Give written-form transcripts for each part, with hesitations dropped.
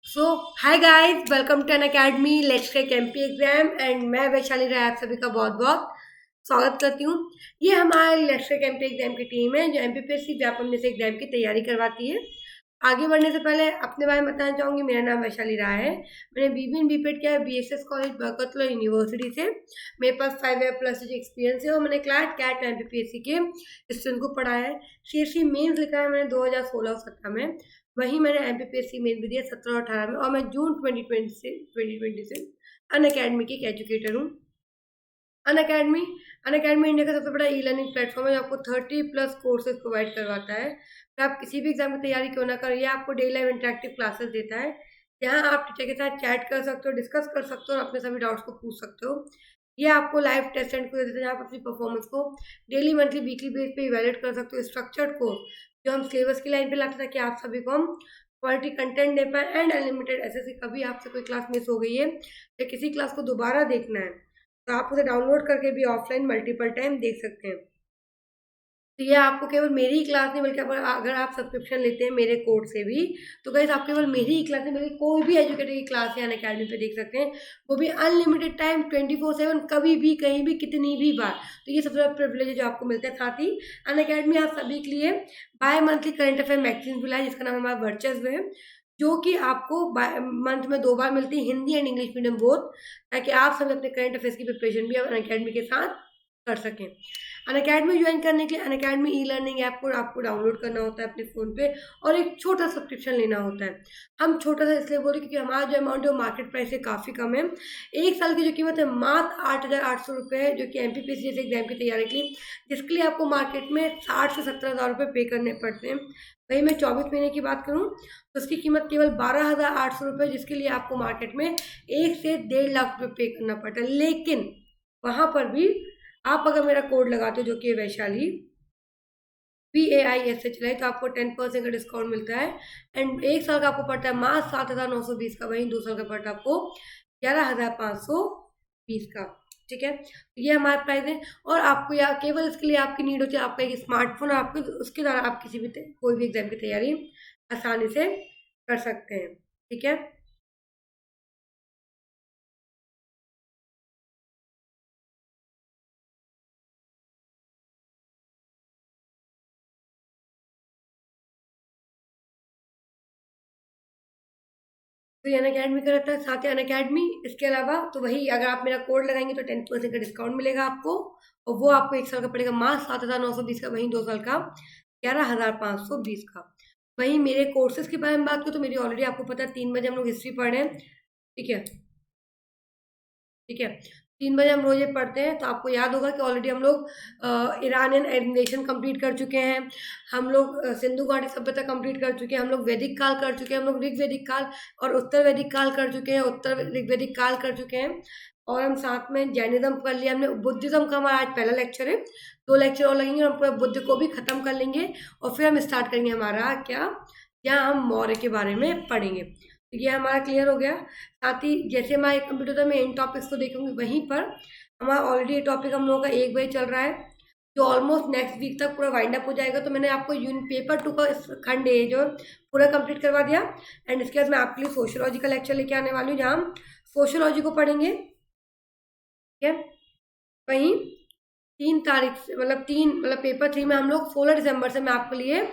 So hi guys, welcome to N academy let's take MP exam. And मैं वैशाली राय आप सभी का बहुत बहुत स्वागत करती हूँ। ये हमारे लेट्स टेक एमपी एग्जाम की टीम है जो एमपीपीएससी व्यापम जैसे एग्जाम की तैयारी करवाती है। आगे बढ़ने से पहले अपने बारे में बताना चाहूंगी। मेरा नाम वैशाली राय है। मैंने बीबी एंड बीपेड किया है बीएसएस कॉलेज बरकतउल्ला यूनिवर्सिटी से। मेरे पास 5 ईयर प्लस एक्सपीरियंस है और मैंने क्लैट कैट एमपीपीएससी के स्टूडेंट को पढ़ाया है। सीएससी मेंस लिखा है मैंने 2016-17 में। वहीं मैंने एमपीपीएससी मेन भी दिया 17 और 18 में। और मैं जून 2020 से अन अकेडमी की एक एजुकेटर हूँ। अन अकेडमी इंडिया का सबसे बड़ा ई लर्निंग प्लेटफॉर्म है जो आपको 30+ कोर्सेज प्रोवाइड करवाता है। तो आप किसी भी एग्जाम की तैयारी क्यों ना करें, ये आपको डे लाइव इंटरेक्टिव क्लासेस देता है। यहाँ आप टीचर के साथ चैट कर सकते हो, डिस्कस कर सकते हो और अपने सभी डाउट्स को पूछ सकते हो। ये आपको लाइव टेस्ट एंड क्विज देते हैं, आप अपनी परफॉर्मेंस को डेली मंथली वीकली बेस पे इवैल्यूएट कर सकते हो। स्ट्रक्चर्ड कोर्स जो हम सिलेबस की लाइन पे लाते हैं ताकि आप सभी को हम क्वालिटी कंटेंट दे पाए एंड अनलिमिटेड ऐसे कभी आपसे कोई क्लास मिस हो गई है या किसी क्लास को दोबारा देखना है तो आप उसे डाउनलोड करके भी ऑफलाइन मल्टीपल टाइम देख सकते हैं। तो ये आपको केवल मेरी ही क्लास नहीं बल्कि अगर आप सब्सक्रिप्शन लेते हैं मेरे कोड से भी तो गाइस आप केवल मेरी ही क्लास नहीं बल्कि कोई भी एजुकेटर की क्लास है अनअकैडमी पे देख सकते हैं, वो भी अनलिमिटेड टाइम 24/7 कभी भी कहीं भी कितनी भी बार। तो ये सबसे बड़ा प्रिविलेज है जो आपको मिलता है। साथ ही अनअकैडमी आप सभी के लिए bimonthly current affair magazine भी लाए जिसका नाम हमारा वर्चस्व है, जो कि आपको मंथ में 2 बार मिलती है, Hindi and English medium both, ताकि आप सब अपने करंट अफेयर्स की प्रिपरेशन भी अनअकैडमी के साथ कर सकें। अनअकैडमी ज्वाइन करने के लिए अनअकैडमी ई लर्निंग ऐप को आपको डाउनलोड करना होता है अपने फ़ोन पे और एक छोटा सब्सक्रिप्शन लेना होता है। हम छोटा सा इसलिए बोल रहे क्योंकि हमारा जो अमाउंट है वो मार्केट प्राइस से काफ़ी कम है। एक साल की जो कीमत है मात्र 8,800 रुपये है, जो कि एमपीपीएससी जैसे एग्जाम की तैयारी के लिए, जिसके लिए आपको मार्केट में 60 से 17,000 रुपये पे करने पड़ते हैं। वहीं मैं 24 महीने की बात करूँ तो उसकी कीमत केवल 12,800 रुपये, जिसके लिए आपको मार्केट में 1 से 1.5 लाख रुपये पे करना पड़ता है। लेकिन वहाँ पर भी आप अगर मेरा कोड लगाते हो जो कि वैशाली VAISH तो आपको 10% का डिस्काउंट मिलता है। एंड एक साल का आपको पड़ता है मात्र 7,920 का, वहीं 2 साल का पड़ता है आपको 11,520 का। ठीक है, तो ये हमारा प्राइस है। और आपको या केवल इसके लिए आपकी नीड होती है आपका एक स्मार्टफोन, आपके उसके द्वारा आप किसी भी कोई भी एग्जाम की तैयारी आसानी से कर सकते हैं। ठीक है, तो ये अनअकैडमी का रहता है। साथ ही अनअकैडमी इसके अलावा तो वही अगर आप मेरा कोड लगाएंगे तो 10% का डिस्काउंट मिलेगा आपको, और वो आपको एक साल का पड़ेगा मात्र 7,920 का, वहीं 2 साल का 11,520 का। वहीं मेरे कोर्सेज के बारे में बात करूँ तो मेरी ऑलरेडी आपको पता है 3 बजे हम लोग हिस्ट्री पढ़ रहे हैं। ठीक है, ठीक है, 3 बजे हम रोज ये पढ़ते हैं। तो आपको याद होगा कि ऑलरेडी हम लोग ईरानियन एडमिनेशन कंप्लीट कर चुके हैं, हम लोग सिंधु घाटी सभ्यता कंप्लीट कर चुके हैं, हम लोग वैदिक काल कर चुके हैं, हम लोग ऋग्वैदिक काल और उत्तर वैदिक काल कर चुके हैं, उत्तर ऋग्वैदिक काल कर चुके हैं। और हम साथ में जैनिज्म कर लिया हमने। बुद्धिज्म का हमारा आज पहला लेक्चर है, 2 लेक्चर और लगेंगे और हम पूरा बुद्ध को भी खत्म कर लेंगे और फिर हम स्टार्ट करेंगे हमारा क्या, जहाँ हम मौर्य के बारे में पढ़ेंगे। तो ये हमारा क्लियर हो गया। साथ ही जैसे हमारे कंप्यूटर में इन टॉपिक्स को देखूंगी, वहीं पर हमारा ऑलरेडी ये टॉपिक हम लोगों का 1 बजे चल रहा है जो ऑलमोस्ट नेक्स्ट वीक तक पूरा वाइंड अप हो जाएगा। तो मैंने आपको यूनिट पेपर 2 का इस खंड ए जो पूरा कंप्लीट करवा दिया। एंड इसके बाद मैं आपके लिए सोशियोलॉजी का लेक्चर लेके आने वाली हूँ जहाँ हम सोशियोलॉजी को पढ़ेंगे। ठीक है, वहीं 3 तारीख से मतलब पेपर 3 में हम लोग 16 दिसंबर से मैं आपके लिए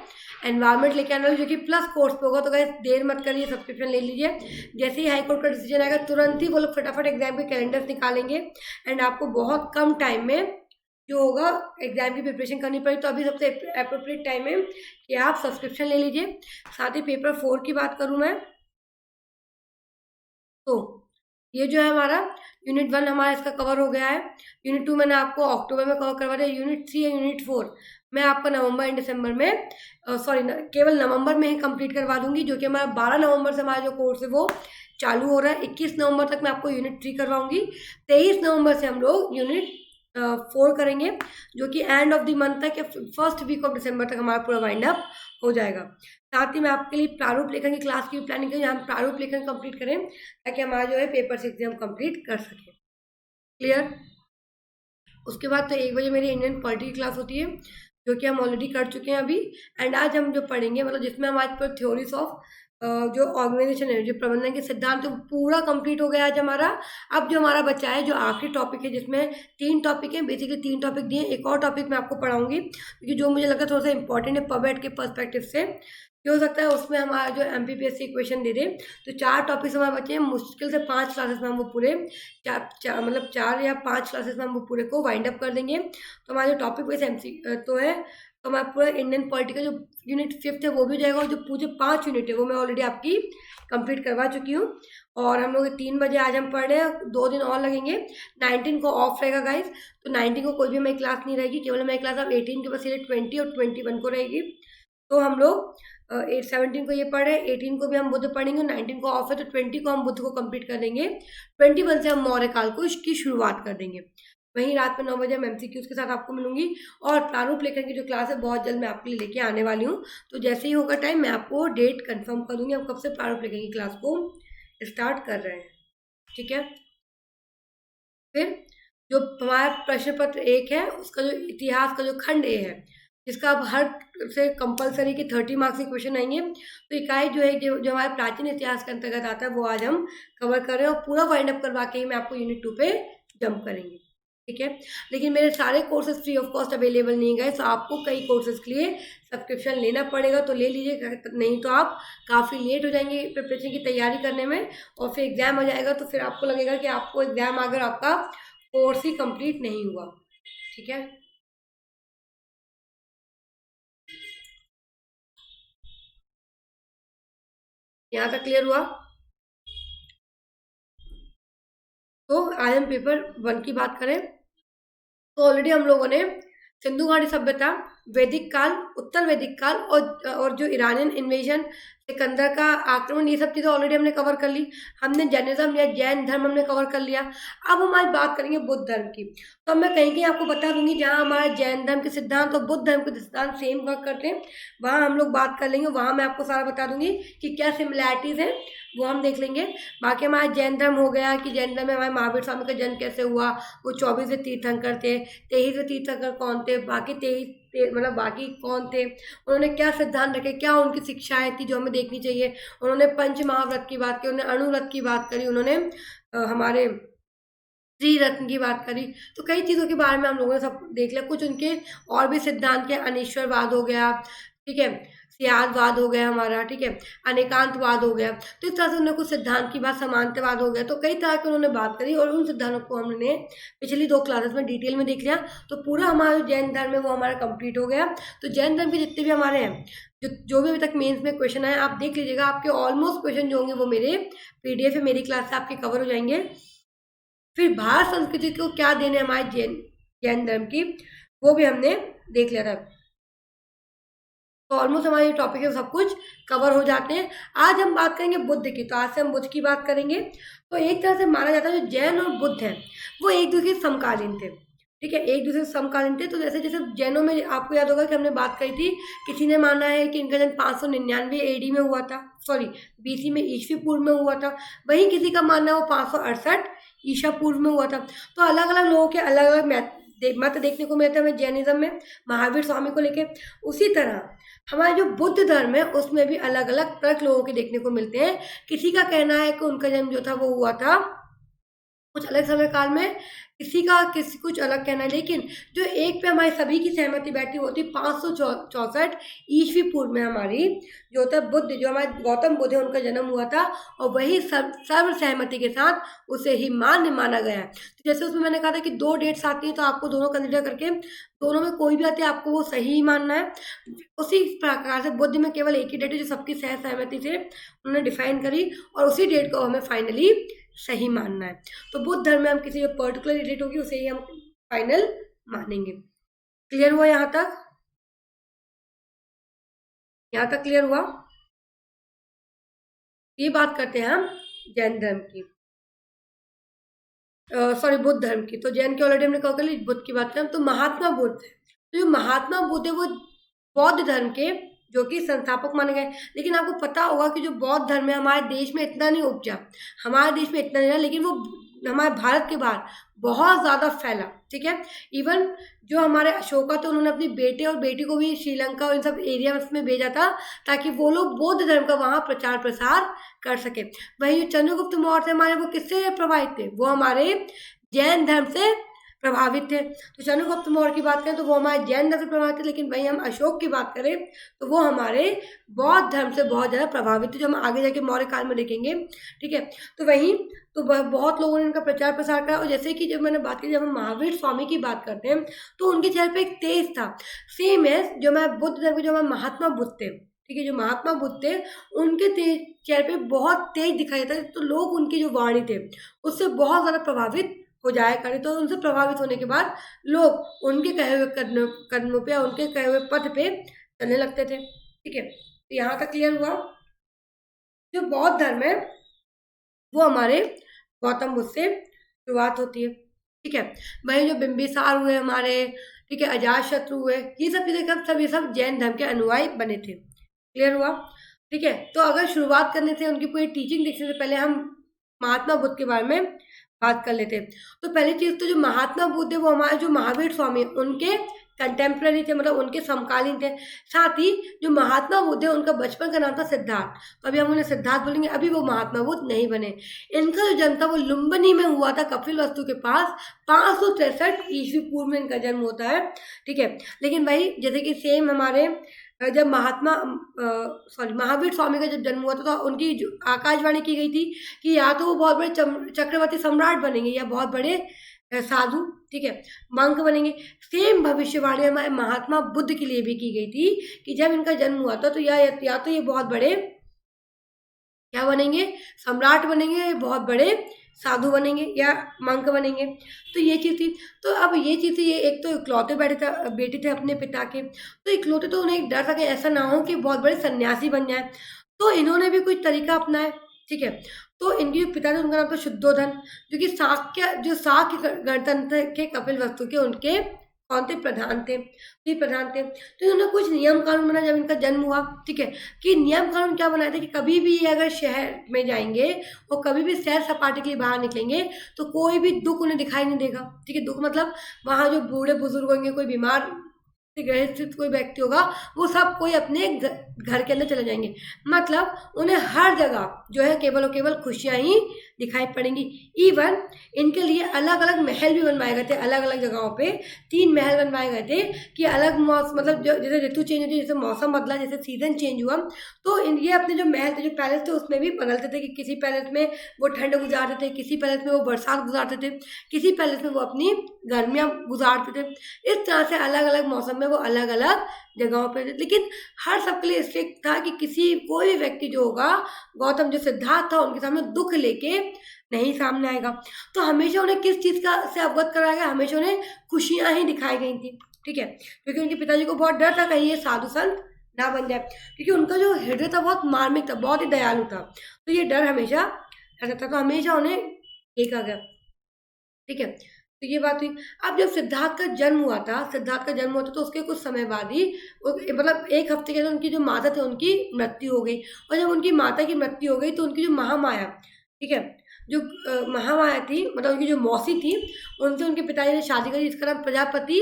एनवायरमेंट लेके आने वाली जो कि प्लस कोर्स पे होगा। तो गाइस देर मत करिए, सब्सक्रिप्शन ले लीजिए। जैसे ही हाईकोर्ट का डिसीजन आएगा तुरंत ही वो लोग फटाफट एग्जाम के कैलेंडर्स निकालेंगे एंड आपको बहुत कम टाइम में जो होगा एग्जाम की प्रिपरेशन करनी पड़ेगी। तो अभी सबसे अप्रोप्रिएट टाइम है कि आप सब्सक्रिप्शन ले लीजिए। साथ ही पेपर 4 की बात करूँ मैं तो ये जो है हमारा यूनिट 1 हमारा इसका कवर हो गया है। यूनिट 2 मैंने आपको अक्टूबर में कवर करवा दिया। यूनिट 3 या यूनिट 4 मैं आपको नवंबर एंड दिसंबर में केवल नवंबर में ही कंप्लीट करवा दूंगी, जो कि हमारा 12 नवंबर से हमारा जो कोर्स है वो चालू हो रहा है। 21 नवंबर तक मैं आपको यूनिट 3 करवाऊंगी। 23 नवंबर से हम लोग यूनिट 4 करेंगे, जो कि एंड ऑफ द मंथ तक या फर्स्ट वीक ऑफ दिसंबर तक हमारा पूरा वाइंड अप हो जाएगा। साथ ही मैं आपके लिए प्रारूप लेखन की क्लास की भी प्लानिंग करें, हम प्रारूप लेखन कंप्लीट करें ताकि हमारा जो है पेपर 6 हम कंप्लीट कर सकें। क्लियर? उसके बाद तो 1 बजे मेरी इंडियन पॉलिटी की क्लास होती है। जो कि हम ऑलरेडी कर चुके हैं अभी। एंड आज हम जो पढ़ेंगे मतलब जिसमें हम आज पर थ्योरीज ऑफ जो ऑर्गेनाइजेशन है, जो प्रबंधन के सिद्धांत है, वो पूरा कंप्लीट हो गया आज हमारा। अब जो हमारा बचा है जो आखिरी टॉपिक है, जिसमें 3 टॉपिक है, बेसिकली 3 टॉपिक दिए, एक और टॉपिक मैं आपको पढ़ाऊंगी क्योंकि जो मुझे लगता है थोड़ा सा इंपॉर्टेंट है पबेट के पर्सपेक्टिव से। ये हो सकता है उसमें हमारा जो MPPSC इक्वेशन दे दे। तो 4 टॉपिक्स हमारे बचे हैं, मुश्किल से 5 क्लासेस में हम वो पूरे मतलब 4 या 5 क्लासेस में हम वो पूरे को वाइंड अप कर देंगे। तो हमारा जो टॉपिक वाइज MC तो है, तो हमारा पूरा इंडियन पॉलिटी का जो यूनिट 5th है वो भी हो जाएगा, और जो पूरे 5 यूनिट है वो मैं ऑलरेडी आपकी कंप्लीट करवा चुकी हूँ। और हम लोग 3 बजे आज हम पढ़ रहे हैं, 2 दिन और लगेंगे। 19 को ऑफ रहेगा गाइज, तो 19 को कोई भी हमारी क्लास नहीं रहेगी, केवल हमारी क्लास अब 18 के बस 20 और 21 को रहेगी। तो हम लोग 17 को ये पढ़ रहे हैं, 18 को भी हम बुध पढ़ेंगे, 19 को ऑफ है, तो 20 को हम बुध को कंप्लीट कर देंगे। 21 से हम मौर्य काल को इसकी शुरुआत कर देंगे। वहीं रात में 9 बजे मैं MCQs के साथ आपको मिलूंगी, और प्रारूप लेखन की जो क्लास है बहुत जल्द मैं आपके लिए लेके आने वाली हूँ। तो जैसे ही होगा टाइम मैं आपको डेट कंफर्म कर दूंगी, हम कब से प्रारूप लेखन की क्लास को स्टार्ट कर रहे हैं, ठीक है। फिर जो हमारा प्रश्न पत्र 1 है, उसका जो इतिहास का जो खंड A है, जिसका अब हर से कंपलसरी के 30 मार्क्स के क्वेश्चन आएंगे, तो इकाई जो है जो हमारे प्राचीन इतिहास के अंतर्गत आता है वो आज हम कवर कर रहे हैं, और पूरा वाइंड अप करवा के ही मैं आपको यूनिट 2 पे जंप करेंगे, ठीक है। लेकिन मेरे सारे courses free of cost available नहीं गए, तो आपको कई कोर्सेज के लिए सब्सक्रिप्शन लेना पड़ेगा, तो ले लीजिए, नहीं तो आप काफ़ी लेट हो जाएंगे प्रिपरेशन की तैयारी करने में, और फिर एग्जाम हो जाएगा तो फिर आपको लगेगा कि आपको एग्जाम अगर आपका कोर्स ही कंप्लीट नहीं हुआ, ठीक है। यहाँ तक क्लियर हुआ? तो आज हम पेपर 1 की बात करें, तो ऑलरेडी हम लोगों ने सिंधु घाटी सभ्यता, वैदिक काल, उत्तर वैदिक काल और जो ईरानियन इन्वेजन, सिकंदर का आक्रमण, ये सब चीज़ें ऑलरेडी हमने कवर कर ली। हमने जैनिज्म या जैन धर्म हमने कवर कर लिया। अब हम आज बात करेंगे बुद्ध धर्म की। तो मैं कहीं कहीं आपको बता दूंगी जहाँ हमारा जैन धर्म के सिद्धांत और बुद्ध धर्म के सिद्धांत सेम वर्क करते हैं, वहाँ हम लोग बात कर लेंगे, वहाँ मैं आपको सारा बता दूंगी कि क्या सिमिलैरिटीज़ हैं, वो हम देख लेंगे। बाकी हमारा जैन धर्म हो गया कि जैन धर्म में हमारे महावीर स्वामी का जन्म कैसे हुआ, वो 24वें तीर्थंकर थे, 23वें तीर्थंकर कौन थे, बाकी 23 मतलब बाकी कौन थे, उन्होंने क्या सिद्धांत रखे, क्या उनकी शिक्षाएं थी जो हमें देखनी चाहिए। उन्होंने पंच महाव्रत की बात की, उन्होंने अणुव्रत की बात करी, उन्होंने हमारे त्रिरत्न की बात करी। तो कई चीज़ों के बारे में हम लोगों ने सब देख लिया। कुछ उनके और भी सिद्धांत के, अनीश्वरवाद हो गया, ठीक है, सियादवाद हो गया हमारा, ठीक है, अनेकांतवाद हो गया। तो इस तरह से उन्होंने कुछ सिद्धांत की बात, समानतावाद हो गया, तो कई तरह के उन्होंने बात करी, और उन सिद्धांतों को हमने पिछली 2 क्लासेस में डिटेल में देख लिया। तो पूरा हमारा जो जैन धर्म है वो हमारा कंप्लीट हो गया। तो जैन धर्म के जितने भी हमारे हैं, जो भी अभी तक मेंस में क्वेश्चन आए, आप देख लीजिएगा, आपके ऑलमोस्ट क्वेश्चन जो होंगे वो मेरे PDF है, मेरी क्लास से आपके कवर हो जाएंगे। फिर भारत संस्कृति को क्या देने हमारे जैन धर्म की, वो भी हमने देख लिया था। तो ऑलमोस्ट हमारे टॉपिक है सब कुछ कवर हो जाते हैं। आज हम बात करेंगे बुद्ध की, तो आज से हम बुद्ध की बात करेंगे। तो एक तरह से माना जाता है जो जैन और बुद्ध हैं वो एक दूसरे के समकालीन थे, ठीक है, एक दूसरे से समकालीन थे। तो जैसे जैसे जैनों में आपको याद होगा कि हमने बात करी थी, किसी ने माना है कि इनका जन्म 599 AD में हुआ था, सॉरी BC में, ईस्वी पूर्व में हुआ था। वहीं किसी का मानना है वो 568 ईसा पूर्व में हुआ था। तो अलग अलग लोगों के अलग अलग मत देखने को मिलता है हमें जैनिज्म में महावीर स्वामी को लेके। उसी तरह हमारा जो बुद्ध धर्म है उसमें भी अलग अलग तर्क लोगों के देखने को मिलते हैं। किसी का कहना है कि उनका जन्म जो था वो हुआ था कुछ अलग समय काल में, किसी का कुछ अलग कहना है, लेकिन जो एक पे हमारी सभी की सहमति बैठी होती 564 ईस्वी पूर्व में हमारी जो होता है बुद्ध, जो हमारे गौतम बुद्ध है, उनका जन्म हुआ था, और वही सर्व सहमति के साथ उसे ही मान्य माना गया है। तो जैसे उसमें मैंने कहा था कि 2 डेट्स आती हैं, तो आपको दोनों कंसिडर करके दोनों में कोई भी आती है आपको वो सही ही मानना है। उसी प्रकार से बुद्ध में केवल एक ही डेट है जो सबकी सहमति से उन्होंने डिफाइन करी, और उसी डेट को हमें फाइनली सही मानना है। तो बुद्ध धर्म में हम किसी जो पर्टिकुलर डेट होगी उसे ही हम फाइनल मानेंगे। क्लियर हुआ यहाँ तक? यहाँ तक क्लियर हुआ? ये बात करते हैं हम जैन धर्म की, सॉरी बुद्ध धर्म की। तो जैन की ऑलरेडी हमने कहा कर ली, बुद्ध की बात करें तो महात्मा बुद्ध, तो जो महात्मा बुद्ध है वो बौद्ध धर्म के जो कि संस्थापक माने गए। लेकिन आपको पता होगा कि जो बौद्ध धर्म है हमारे देश में इतना नहीं उपजा, हमारे देश में इतना नहीं रहा, लेकिन वो हमारे भारत के बाहर बहुत ज़्यादा फैला, ठीक है। इवन जो हमारे अशोका थे उन्होंने अपनी बेटे और बेटी को भी श्रीलंका और इन सब एरिया में भेजा था ताकि वो लोग बौद्ध धर्म का वहाँ प्रचार प्रसार कर सके। वहीं जो चंद्रगुप्त मौर्य थे हमारे, वो किससे प्रभावित थे? वो हमारे जैन धर्म से प्रभावित थे। तो चंद्रगुप्त मौर्य की बात करें तो वो हमारे जैन धर्म से प्रभावित थे, लेकिन वहीं हम अशोक की बात करें तो वो हमारे बौद्ध धर्म से बहुत ज़्यादा प्रभावित थे, जो हम आगे जाके मौर्य काल में देखेंगे, ठीक है। तो वहीं तो बहुत लोगों ने इनका प्रचार प्रसार करा। और जैसे कि जब मैंने बात की, जब हम महावीर स्वामी की बात करते हैं तो उनके चेहरे पे एक तेज था, सेम एज जो हमारे बुद्ध धर्म के जो हमारे महात्मा बुद्ध थे, ठीक है, जो महात्मा बुद्ध थे उनके चेहरे पे बहुत तेज दिखाई देता है। तो लोग उनकी जो वाणी थे उससे बहुत ज़्यादा प्रभावित हो जाया करे। तो उनसे प्रभावित होने के बाद लोग उनके कहे हुए कदमों पे, उनके कहे हुए पथ पे चलने लगते थे, ठीक है। तो यहाँ तक क्लियर हुआ। जो बौद्ध धर्म है वो हमारे गौतम बुद्ध से शुरुआत होती है, ठीक है। वहीं जो बिंबिसार हुए हमारे, ठीक है, अजात शत्रु हुए, ये सब चीजें सब ये सब जैन धर्म के अनुयायी बने थे। क्लियर हुआ, ठीक है। तो अगर शुरुआत करने से, उनकी पूरी टीचिंग देखने से पहले हम महात्मा बुद्ध के बारे में बात कर लेते हैं। तो पहली चीज तो जो महात्मा बुद्ध है वो हमारे जो महावीर स्वामी उनके कंटेम्प्रेरी थे, मतलब उनके समकालीन थे। साथ ही जो महात्मा बुद्ध है उनका बचपन का नाम था सिद्धार्थ, तो अभी हम उन्हें सिद्धार्थ बोलेंगे, अभी वो महात्मा बुद्ध नहीं बने। इनका जो जन्म था वो लुम्बिनी में हुआ था, कपिल वस्तु के पास, 563 ईस्वी पूर्व में इनका जन्म होता है, ठीक है। लेकिन वही जैसे कि सेम हमारे जब महावीर स्वामी का जब जन्म हुआ था तो उनकी जो आकाशवाणी की गई थी कि या तो वो बहुत बड़े चक्रवर्ती सम्राट बनेंगे या बहुत बड़े साधु, ठीक है, मंक बनेंगे। सेम भविष्यवाणी हमारे महात्मा बुद्ध के लिए भी की गई थी कि जब इनका जन्म हुआ था तो या तो ये बहुत बड़े क्या बनेंगे, सम्राट बनेंगे, बहुत बड़े साधु बनेंगे या मंक बनेंगे। तो ये चीज़ थी। तो अब ये चीज़ थी, ये एक तो इकलौते बेटे थे अपने पिता के, तो इकलौते, तो उन्हें एक डर था कि ऐसा ना हो कि बहुत बड़े सन्यासी बन जाए। तो इन्होंने भी कुछ तरीका अपनाया, ठीक है। तो इनके जो पिता थे उनका नाम था शुद्धोधन, जो कि शाक्य गणतंत्र के कपिल वस्तु के उनके कौन थे, प्रधान थे, ये प्रधान थे। तो इन्होंने कुछ नियम कानून बनाया जब इनका जन्म हुआ, ठीक है। कि नियम कानून क्या बनाए थे कि कभी भी अगर शहर में जाएंगे और कभी भी सैर सपाटे के लिए बाहर निकलेंगे तो कोई भी दुख उन्हें दिखाई नहीं देगा, ठीक है। दुख मतलब वहाँ जो बूढ़े बुजुर्ग होंगे, कोई बीमार ग्रहित कोई व्यक्ति होगा, वो सब कोई अपने घर के अंदर चले जाएंगे। मतलब उन्हें हर जगह जो है केवल और केवल खुशियां ही दिखाई पड़ेंगी। इवन इनके लिए अलग अलग महल भी बनवाए गए थे, अलग अलग जगहों पे 3 महल बनवाए गए थे कि अलग मौसम, मतलब जैसे ऋतु चेंज होती है, जैसे मौसम बदला, जैसे सीजन चेंज हुआ, तो ये अपने जो महल थे, जो पैलेस थे, उसमें भी बदलते थे कि किसी पैलेस में वो ठंड गुजारते थे, किसी पैलेस में वो बरसात गुजारते थे, किसी पैलेस में वो अपनी गर्मियाँ गुजारते थे। इस तरह से अलग अलग मौसम में वो अलग अलग जगहों पे। लेकिन हर सबके लिए स्ट्रिक्ट था कि कोई भी व्यक्ति जो होगा, गौतम जो सिद्धार्थ था, उनके सामने दुख लेके नहीं सामने आएगा। तो हमेशा उन्हें किस चीज का से अवगत कराया गया, हमेशा उन्हें खुशियां ही दिखाई गई थी, ठीक है। क्योंकि उनके पिताजी को बहुत डर था कहीं ये साधु संत ना बन जाए, क्योंकि उनका जो हृदय था बहुत मार्मिक था, बहुत ही दयालु था। तो ये डर हमेशा रहता था, तो हमेशा उन्हें ये कहा गया, ठीक है। तो ये बात हुई। अब जब सिद्धार्थ का जन्म हुआ था तो उसके कुछ समय बाद ही, मतलब 1 हफ्ते के अंदर उनकी जो माता थी उनकी मृत्यु हो गई। और जब उनकी माता की मृत्यु हो गई तो उनकी जो महामाया, ठीक है, जो महामाया थी, मतलब उनकी जो मौसी थी, उनसे उनके पिताजी ने शादी करी, जिसका नाम प्रजापति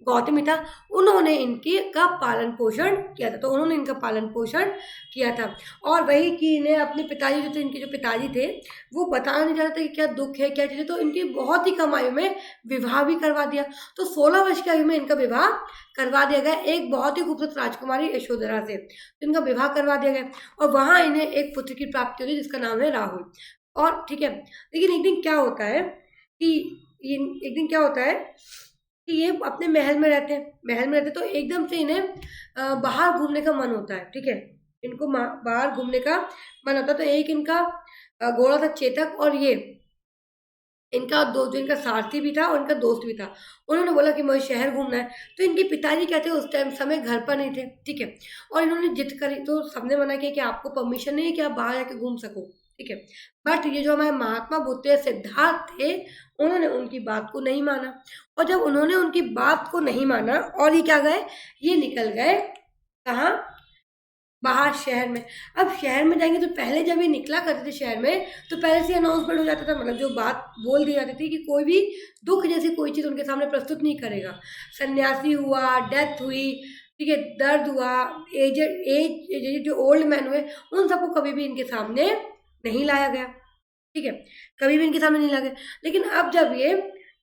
गौतमी था। उन्होंने इनकी का पालन पोषण किया था, तो उन्होंने इनका पालन पोषण किया था। और वही कि इन्हें अपने पिताजी जो थे, इनके जो पिताजी थे, वो बताना नहीं चाहते थे कि क्या दुख है, क्या चीज़ है। तो इनकी बहुत ही कम आयु में विवाह भी करवा दिया। तो 16 वर्ष की आयु में इनका विवाह करवा दिया गया एक बहुत ही खूबसूरत राजकुमारी यशोधरा से। तो इनका विवाह करवा दिया गया और वहाँ इन्हें एक पुत्र की प्राप्ति होती है जिसका नाम है राहुल। और ठीक है, लेकिन एक दिन क्या होता है कि ये अपने महल में रहते तो एकदम से इन्हें बाहर घूमने का मन होता है, ठीक है। इनको बाहर घूमने का मन होता है। तो एक इनका घोड़ा था चेतक, और ये इनका जो इनका सारथी भी था और इनका दोस्त भी था। उन्होंने बोला कि मुझे शहर घूमना है। तो इनके पिताजी कहते उस टाइम समय घर पर नहीं थे, ठीक है। और इन्होंने जिद करी तो सबने मना किया कि आपको परमिशन नहीं है कि आप बाहर जाके घूम सको, ठीक है। बट ये जो हमारे महात्मा बुद्ध सिद्धार्थ थे, उन्होंने उनकी बात को नहीं माना। और जब उन्होंने उनकी बात को नहीं माना और ये क्या गए, ये निकल गए कहाँ, बाहर शहर में। अब शहर में जाएंगे तो पहले जब ये निकला करते थे शहर में तो पहले से अनाउंसमेंट हो जाता था, मतलब जो बात बोल दी जाती थी कि कोई भी दुख जैसी कोई चीज़ उनके सामने प्रस्तुत नहीं करेगा। सन्यासी हुआ, डेथ हुई, ठीक है, दर्द हुआ, एज जो ओल्ड मैन हुए, उन सबको कभी भी इनके सामने नहीं लाया गया, ठीक है, कभी भी इनके सामने नहीं लाया गया। लेकिन अब जब ये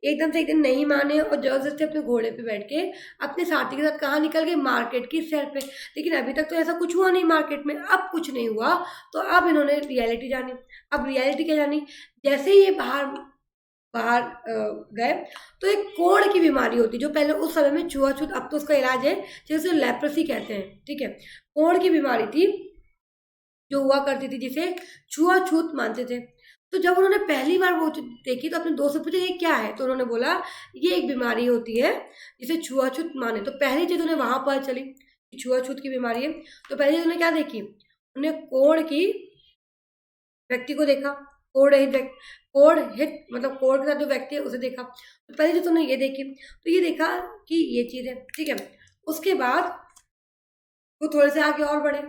एकदम से एक दिन नहीं माने और जबरदस्ती अपने घोड़े पे बैठ के अपने साथी के साथ कहाँ निकल गए, मार्केट की सैर पे। लेकिन अभी तक तो ऐसा कुछ हुआ नहीं मार्केट में, अब कुछ नहीं हुआ तो अब इन्होंने रियलिटी जानी। अब रियलिटी क्या जानी, जैसे ही ये बाहर बाहर गए तो एक कोढ़ की बीमारी होती जो पहले उस समय में छुआछूत, अब तो उसका इलाज है जिसे लेप्रोसी कहते हैं, ठीक है, कोढ़ की बीमारी थी जो हुआ करती थी जिसे छुआछूत मानते थे। तो जब उन्होंने पहली बार वो चीज़ देखी तो अपने दोस्त से पूछा ये क्या है, तो उन्होंने बोला ये एक बीमारी होती है जिसे छुआछूत माने। तो पहली चीज़ उन्हें वहां पता चली कि छुआछूत की बीमारी है। तो पहली चीज़ उन्हें क्या देखी, उन्हें कोढ़ की व्यक्ति को देखा, कोढ़ रहित कोढ़ हित मतलब कोढ़ के साथ जो व्यक्ति है उसे देखा। तो पहली चीज़ उन्होंने ये देखी, तो ये देखा कि ये चीज़ है, ठीक है। उसके बाद वो थोड़े से आगे और बढ़े,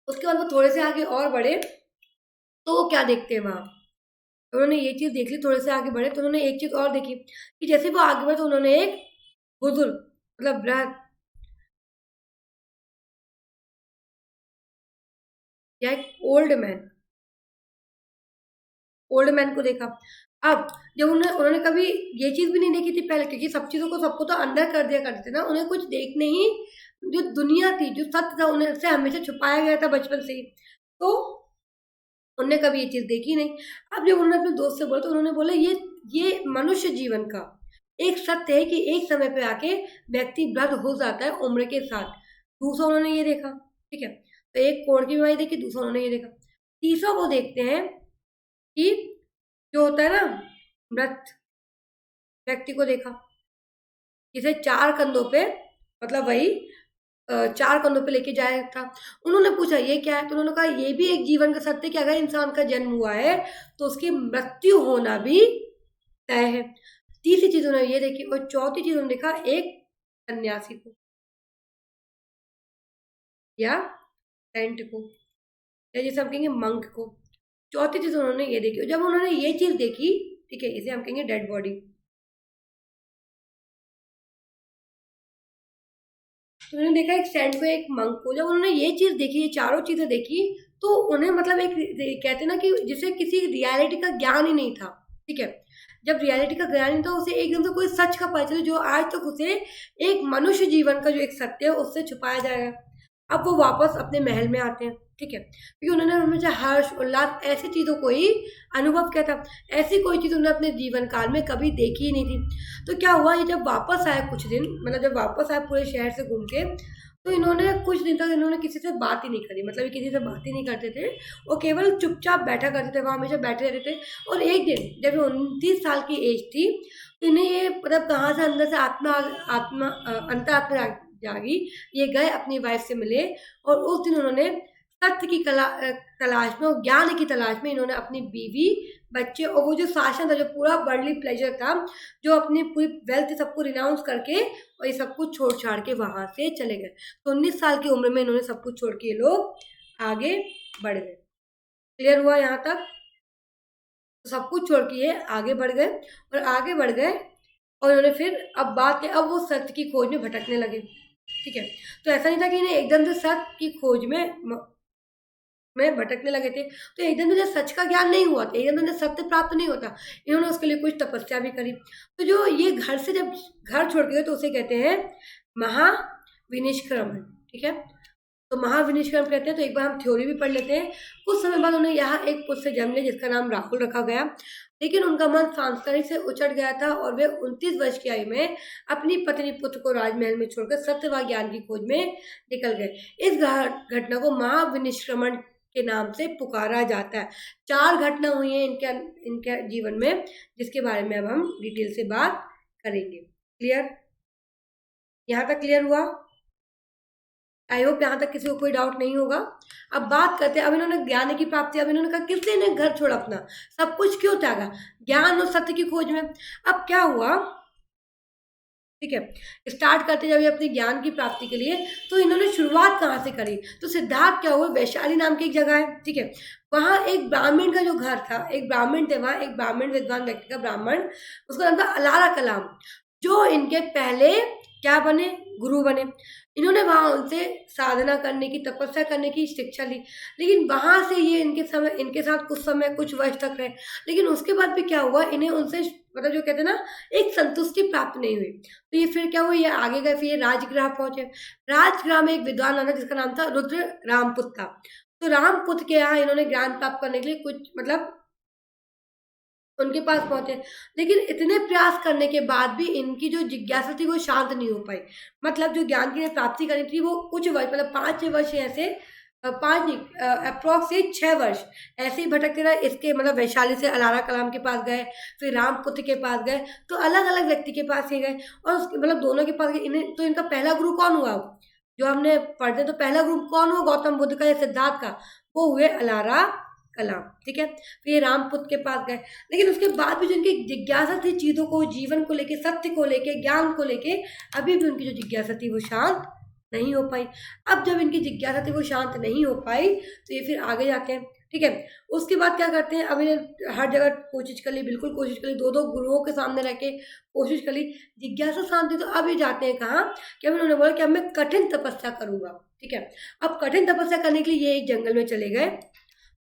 उसके बाद वो थोड़े से आगे और बढ़े तो वो क्या देखते हैं वहां, तो उन्होंने ये चीज देख ली, थोड़े से आगे बढ़े तो उन्होंने एक चीज और देखी कि जैसे वो आगे बढ़े तो उन्होंने एक बुजुर्ग मतलब वृद्ध या एक ओल्ड मैन को देखा। अब जब उन्होंने कभी ये चीज भी नहीं देखी थी पहले, क्योंकि सब चीजों को सबको तो अंदर कर दिया करते थे ना, उन्हें कुछ देखने ही जो दुनिया थी, जो सत्य था, उन्हें से हमेशा छुपाया गया था बचपन से ही, तो उन्होंने कभी ये चीज देखी नहीं। अब जब उन्होंने अपने दोस्त से बोला तो उन्होंने बोला ये मनुष्य जीवन का एक सत्य है कि एक समय पे आके व्यक्ति वृद्ध हो जाता है उम्र के साथ। दूसरा उन्होंने ये देखा, ठीक है, तो एक कोढ़ की बीमारी देखी, दूसरा उन्होंने ये देखा। तीसरा वो देखते हैं कि जो होता है ना, मृत व्यक्ति को देखा जिसे चार कंधों पे, मतलब वही चार कंधों पे लेके जाया था। उन्होंने पूछा ये क्या है, तो उन्होंने कहा ये भी एक जीवन का सत्य है कि अगर इंसान का जन्म हुआ है तो उसकी मृत्यु होना भी तय है। तीसरी चीज उन्होंने ये देखी, और चौथी चीज उन्होंने देखा एक सन्यासी को या सेंट को, या जैसे हम कहेंगे मंक को। चौथी चीज उन्होंने ये देखी, जब उन्होंने ये चीज देखी, ठीक है, इसे हम कहेंगे डेड बॉडी। तो उन्होंने देखा एक सेंट को, एक मंक को। जब उन्होंने ये चीज देखी, ये चारों चीजें देखी, तो उन्हें मतलब एक कहते हैं ना कि जिसे किसी रियलिटी का ज्ञान ही नहीं था, ठीक है, जब रियलिटी का ज्ञान नहीं था उसे एकदम से कोई सच का पता चला जो आज तक उसे एक मनुष्य जीवन का जो एक सत्य है उससे छुपाया जाएगा। अब वो वापस अपने महल में आते हैं, ठीक है, क्योंकि उन्होंने हमेशा हर्ष उल्लास ऐसी चीजों को ही अनुभव किया था, ऐसी कोई चीज उन्होंने अपने जीवन काल में कभी देखी ही नहीं थी। तो क्या हुआ, ये जब वापस आए कुछ दिन, मतलब जब वापस आए पूरे शहर से घूम के, तो इन्होंने कुछ दिन तक इन्होंने किसी से बात ही नहीं करी, मतलब ये किसी से बात ही नहीं करते थे, वो केवल चुपचाप बैठा करते थे, वहां हमेशा बैठे रहते थे। और एक दिन जब 29 साल की एज थी तो इन्हें ये मतलब कहाँ से अंदर से आत्मा आत्मा अंतर आत्मा जागी, ये गए अपनी वाइफ से मिले, और उस दिन उन्होंने सत्य की तलाश में और ज्ञान की तलाश में इन्होंने अपनी बीवी, बच्चे और वो जो शासन था, जो पूरा वर्ल्डली प्लेजर था, जो अपनी पूरी वेल्थ सबको रिनाउंस करके और ये सब कुछ छोड़ छाड़ के वहां से चले गए। तो 19 साल की उम्र में इन्होंने सब कुछ छोड़ के ये लोग आगे बढ़ गए। क्लियर हुआ यहाँ तक? तो सब कुछ छोड़ के ये आगे बढ़ गए, और आगे बढ़ गए और इन्होंने फिर अब बात है, अब वो सत्य की खोज में भटकने लगे, ठीक है। तो ऐसा नहीं था कि इन्हें एकदम से सत्य की खोज में भटकने लगे थे, तो एकदम से सच का ज्ञान नहीं हुआ था, एकदम से सत्य प्राप्त नहीं होता। इन्होंने उसके लिए कुछ तपस्या भी करी। तो जो ये घर से जब घर छोड़ के गए तो उसे कहते हैं महाविनिष्क्रमण, ठीक है। तो महाविनिष्क्रमण कहते हैं। तो एक बार हम थ्योरी भी पढ़ लेते हैं। कुछ समय बाद उन्हें यहाँ एक पुत्र जन्म लिया जिसका नाम राहुल रखा गया, लेकिन उनका मन सांसारिक से उचट गया था और वे 29 वर्ष की आयु में अपनी पत्नी पुत्र को राजमहल में छोड़कर सत्य व ज्ञान की खोज में निकल गए। इस घटना को महाविनिष्क्रमण के नाम से पुकारा जाता है। 4 घटना हुई हैं इनके जीवन में, जिसके बारे में अब हम डिटेल से बात करेंगे। क्लियर? यहाँ तक क्लियर हुआ? आई होप यहाँ तक किसी को कोई डाउट नहीं होगा। अब बात करते हैं, अब इन्होंने ज्ञान की प्राप्ति, अब इन्होंने कहा किसने ने घर छोड़ा अपना, सब कुछ क्यों त्यागा, ज्ञान और सत्य की खोज में। अब क्या हुआ, ठीक है। स्टार्ट करते जब ये अपने ज्ञान की प्राप्ति के लिए, तो इन्होंने शुरुआत कहाँ से करी? तो सिद्धार्थ क्या हुआ, वैशाली नाम की एक जगह है, ठीक है। वहां एक ब्राह्मण का जो घर था, एक ब्राह्मण थे वहां, एक ब्राह्मण विद्वान व्यक्ति का ब्राह्मण, उसका नाम था अलारा कलाम, जो इनके पहले क्या बने, गुरु बने। इन्होंने वहां उनसे साधना करने की, तपस्या करने की शिक्षा ली। लेकिन वहां से ये इनके साथ कुछ समय, कुछ वर्ष तक रहे। लेकिन उसके बाद भी क्या हुआ, इन्हें उनसे मतलब जो कहते हैं ना, एक संतुष्टि प्राप्त नहीं हुई। तो ये फिर क्या हुआ, ये आगे गए, फिर ये राजगृह पहुंचे। राजगृह में एक विद्वान आना जिसका नाम था रुद्र रामपुत था। तो रामपुत के यहाँ इन्होंने ज्ञान प्राप्त करने के लिए कुछ मतलब उनके पास पहुंचे। लेकिन इतने प्रयास करने के बाद भी इनकी जो जिज्ञासा थी वो शांत नहीं हो पाई। मतलब जो ज्ञान की प्राप्ति करनी थी वो कुछ वर्ष, मतलब 5-6 वर्ष ऐसे, पाँच नहीं, अप्रोक्स से 6 वर्ष ऐसे ही भटकते रहे। इसके मतलब वैशाली से अलारा कलाम के पास गए, फिर रामपुत्र के पास गए, तो अलग अलग व्यक्ति के पास ही गए। और उसके मतलब दोनों के पास गए। इन्हें तो इनका पहला गुरु कौन हुआ, जो हमने पढ़ते, तो पहला गुरु कौन हुआ, गौतम बुद्ध का या सिद्धार्थ का? वो हुए अलारा कलाम, ठीक है। फिर ये रामपुत्र के पास गए। लेकिन उसके बाद भी जो इनकी जिज्ञासा थी चीजों को, जीवन को लेके, सत्य को लेके, ज्ञान को लेके, अभी भी उनकी जो जिज्ञासा थी वो शांत नहीं हो पाई। अब जब इनकी जिज्ञासा थी वो शांत नहीं हो पाई, तो ये फिर आगे जाते हैं, ठीक है। उसके बाद क्या करते हैं, अब इन्हें हर जगह कोशिश कर ली, बिल्कुल कोशिश कर ली, दो दो गुरुओं के सामने रह के कोशिश कर ली, जिज्ञासा शांत थी। तो अब ये जाते हैं कहाँ, कि अब इन्होंने बोला कि अब मैं कठिन तपस्या करूंगा, ठीक है। अब कठिन तपस्या करने के लिए ये एक जंगल में चले गए,